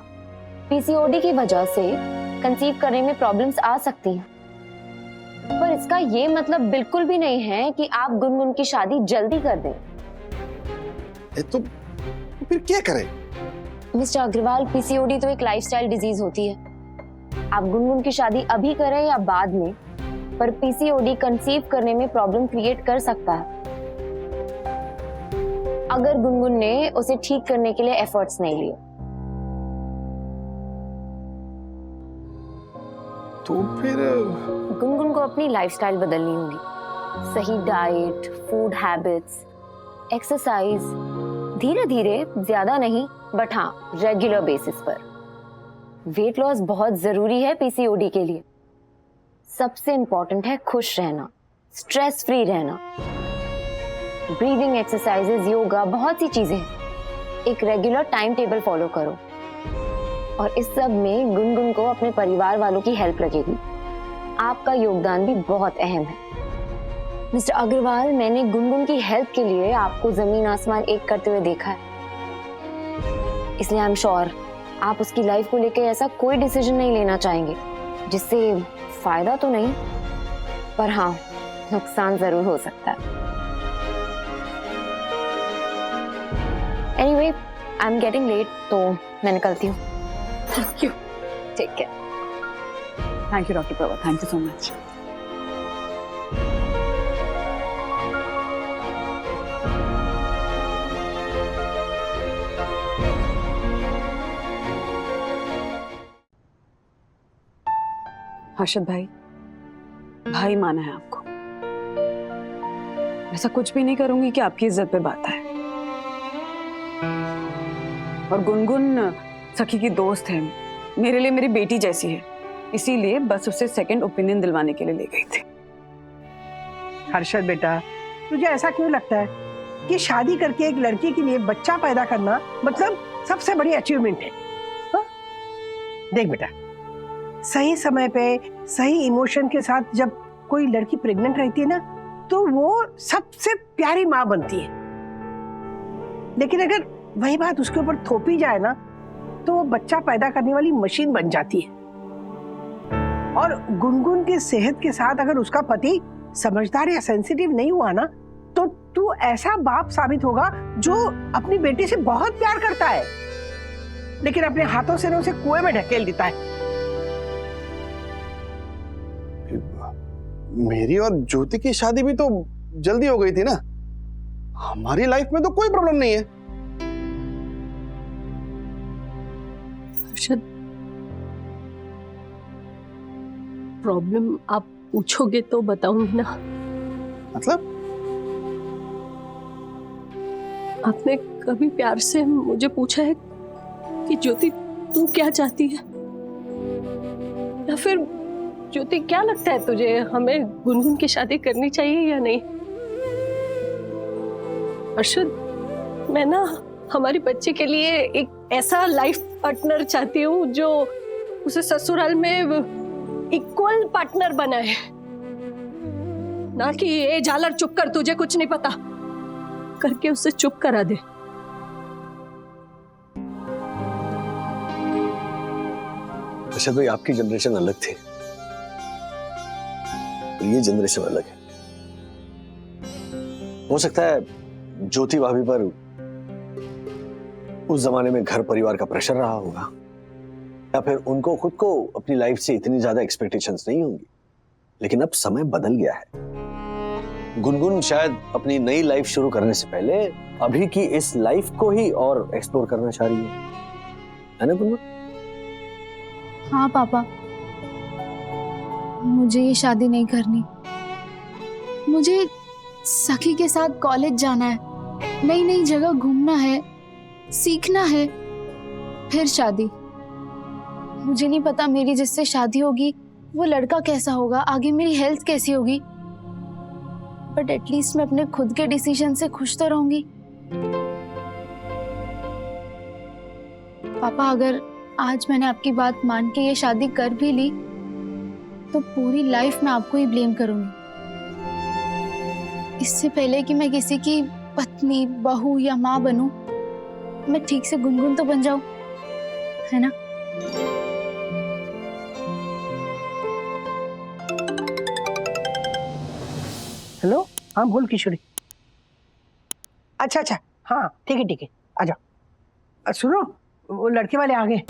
पीसीओडी की वजह से कंसीव करने में प्रॉब्लम्स आ सकती हैं, पर इसका ये मतलब बिल्कुल भी नहीं है कि आप गुनगुन की शादी जल्दी कर दें। तो फिर क्या करें? मिस्टर अग्रवाल, पीसीओडी तो एक लाइफस्टाइल डिजीज होती है। आप गुनगुन की शादी अभी करें या बाद में, पर पीसीओडी कंसीव करने में प्रॉब्लम क्रिएट कर सकता है अगर गुनगुन ने उसे ठीक करने के लिए एफर्ट्स नहीं लिए। तो फिर गुनगुन को अपनी लाइफस्टाइल बदलनी होगी। सही डाइट, फूड हैबिट्स, एक्सरसाइज, धीरे धीरे, ज्यादा नहीं बट हाँ रेगुलर बेसिस पर। वेट लॉस बहुत जरूरी है पीसीओडी के लिए। सबसे इंपॉर्टेंट है खुश रहना, स्ट्रेस फ्री रहना। ब्रीदिंग एक्सरसाइजेज, योगा, बहुत सी चीजें हैं। एक रेगुलर टाइम टेबल फॉलो करो और इस सब में गुनगुन को अपने परिवार वालों की हेल्प लगेगी। आपका योगदान भी बहुत अहम है। मिस्टर अग्रवाल, मैंने गुनगुन की हेल्प के लिए आपको जमीन आसमान एक करते हुए देखा है, इसलिए आई एम श्योर आप उसकी लाइफ को लेकर ऐसा कोई डिसीजन नहीं लेना चाहेंगे जिससे फायदा तो नहीं पर हाँ नुकसान जरूर हो सकता है। Anyway, I am getting late, तो मैं निकलती हूँ। Thank you. Take care. Thank you doctor Prabha, thank you so much. Harshad भाई, भाई माना है आपको। ऐसा कुछ भी नहीं करूंगी कि आपकी इज्जत पे बात आए। और गुनगुन सखी की दोस्त है, मेरे लिए मेरी बेटी जैसी है, इसीलिए बस उसे सेकंड ओपिनियन दिलवाने के लिए ले गई थी। हर्षद बेटा, तुझे ऐसा क्यों लगता है कि शादी करके एक लड़की के लिए बच्चा पैदा करना मतलब सबसे बड़ी अचीवमेंट है? हा? देख बेटा, सही समय पे सही इमोशन के साथ जब कोई लड़की प्रेग्नेंट रहती है ना, तो वो सबसे प्यारी माँ बनती है। लेकिन अगर वही बात उसके ऊपर थोपी जाए ना, तो वो बच्चा पैदा करने वाली मशीन बन जाती है। और गुनगुन की सेहत के साथ अगर उसका पति समझदार या सेंसिटिव नहीं हुआ ना, तो तू ऐसा बाप साबित होगा जो अपनी बेटी से बहुत प्यार करता है, लेकिन अपने हाथों से उसे कुएं में ढकेल देता है। मेरी और ज्योति की शादी भी तो जल्दी हो गई थी ना, हमारी लाइफ में तो कोई प्रॉब्लम नहीं है। हर्षद, प्रॉब्लम आप पूछोगे तो बताऊंगी ना। मतलब? आपने कभी प्यार से मुझे पूछा है कि ज्योति तू क्या चाहती है? या फिर ज्योति क्या लगता है तुझे, हमें गुनगुन की शादी करनी चाहिए या नहीं? अर्शद, मैं ना हमारी बच्चे के लिए एक ऐसा लाइफ पार्टनर चाहती हूँ जो उसे ससुराल में इक्वल पार्टनर बनाए, ना कि ये झालर चुप कर, तुझे कुछ नहीं पता करके उसे चुप करा दे। अर्शद भाई, आपकी जनरेशन अलग थी, ये जनरेशन अलग है। हो सकता है ज्योति भाभी पर उस जमाने में घर परिवार का प्रेशर रहा होगा, या फिर उनको खुद को अपनी लाइफ से इतनी ज्यादा एक्सपेक्टेशंस नहीं होंगी। लेकिन अब समय बदल गया है। गुनगुन शायद अपनी नई लाइफ शुरू करने से पहले अभी की इस लाइफ को ही और एक्सप्लोर करना चाह रही है ना गुनगुन? हाँ पापा, मुझे ये शादी नहीं करनी। मुझे सखी के साथ कॉलेज जाना है, नई नई जगह घूमना है, सीखना है, फिर शादी। मुझे नहीं पता मेरी जिससे शादी होगी वो लड़का कैसा होगा, आगे मेरी हेल्थ कैसी होगी, बट एटलीस्ट मैं अपने खुद के डिसीजन से खुश तो रहूंगी। पापा, अगर आज मैंने आपकी बात मान के ये शादी कर भी ली तो पूरी लाइफ मैं आपको ही ब्लेम करूंगी। इससे पहले कि मैं किसी की पत्नी, बहू या माँ बनूं, मैं ठीक से गुनगुन तो बन जाऊं, है ना? हेलो, हाँ बोल किशोरी। अच्छा अच्छा, हाँ ठीक है, आ जाओ। सुनो, वो लड़के वाले आ गए।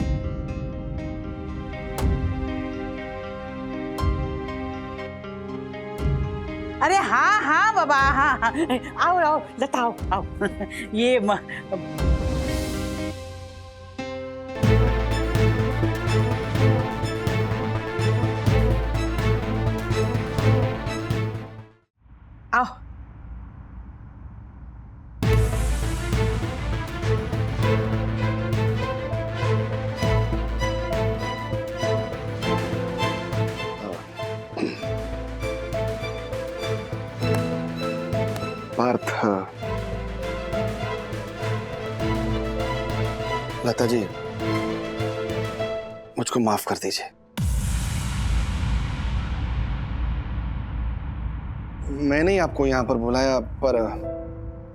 अरे हाँ हाँ बाबा, हाँ हाँ, आओ आओ लता, आओ आओ। ये आओ। पार्थ, लता जी मुझको माफ कर दीजिए। मैंने ही आपको यहाँ पर बुलाया, पर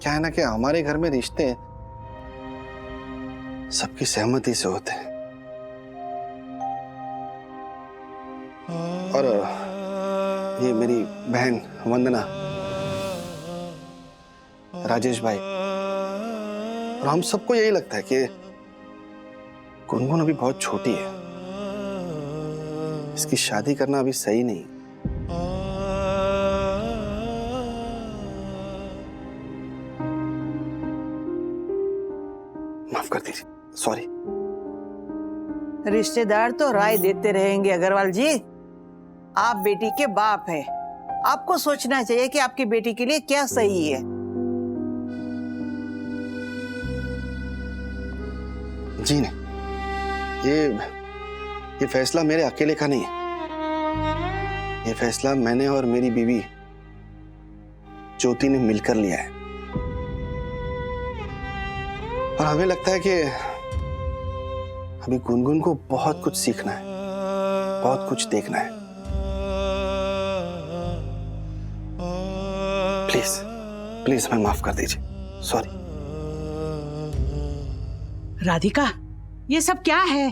क्या है ना कि हमारे घर में रिश्ते सबकी सहमति से होते हैं। और ये मेरी बहन वंदना, राजेश भाई, और हम सबको यही लगता है कि गुनगुन अभी बहुत छोटी है, इसकी शादी करना अभी सही नहीं। माफ कर दीजिए, सॉरी। रिश्तेदार तो राय देते रहेंगे अग्रवाल जी, आप बेटी के बाप हैं, आपको सोचना चाहिए कि आपकी बेटी के लिए क्या सही है। जी नहीं, ये फैसला मेरे अकेले का नहीं है। ये फैसला मैंने और मेरी बीवी ज्योति ने मिलकर लिया है। और हमें लगता है कि अभी गुनगुन को बहुत कुछ सीखना है, बहुत कुछ देखना है। प्लीज प्लीज हमें माफ कर दीजिए, सॉरी। राधिका, ये सब क्या है?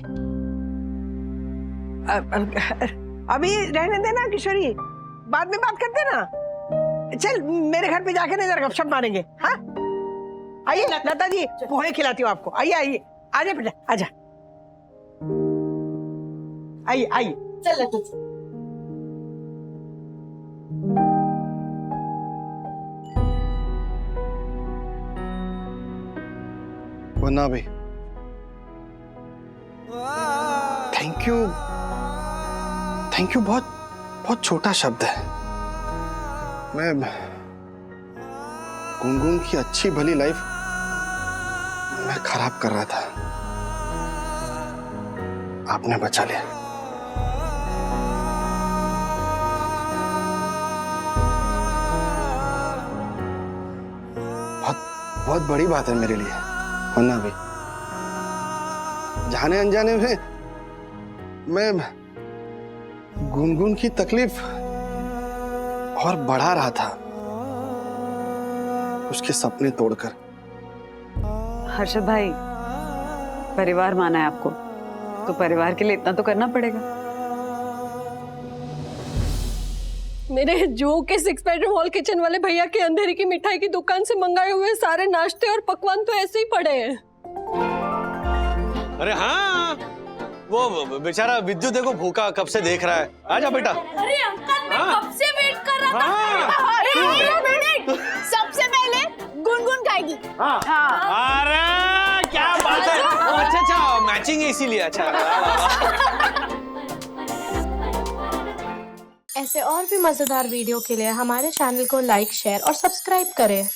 अभी रहने देना किशोरी, बाद में बात करते ना। चल मेरे घर पे जाके ना जरा गपशप मारेंगे। हाँ आइए लता जी, पोहे खिलाती हूँ आपको। आइए आइए, आजा बेटा आजा, आइए आइए। चल लता जी। वन्ना भाई, थैंक यू बहुत बहुत छोटा शब्द है। मैं गुनगुन की अच्छी भली लाइफ मैं खराब कर रहा था, आपने बचा लिया। बहुत बहुत बड़ी बात है मेरे लिए, वन्ना भाई। जाने अनजाने में मैं गुनगुन की तकलीफ और बढ़ा रहा था, उसके सपने तोड़कर। हर्षद भाई, परिवार माना है आपको, तो परिवार के लिए इतना तो करना पड़ेगा। मेरे जो के 6 बेडरूम हॉल किचन वाले भैया के अंधेरी की मिठाई की दुकान से मंगाए हुए सारे नाश्ते और पकवान तो ऐसे ही पड़े हैं। अरे हाँ, वो बेचारा विद्युत देखो भूखा कब से देख रहा है। आजा बेटा। अरे अंकल, मैं कब से वेट कर रहा था। सबसे पहले गुनगुन खाएगी। अरे क्या बात है। अच्छा मैचिंग है इसीलिए। अच्छा ऐसे और भी मजेदार वीडियो के लिए हमारे चैनल को लाइक, शेयर और सब्सक्राइब करें।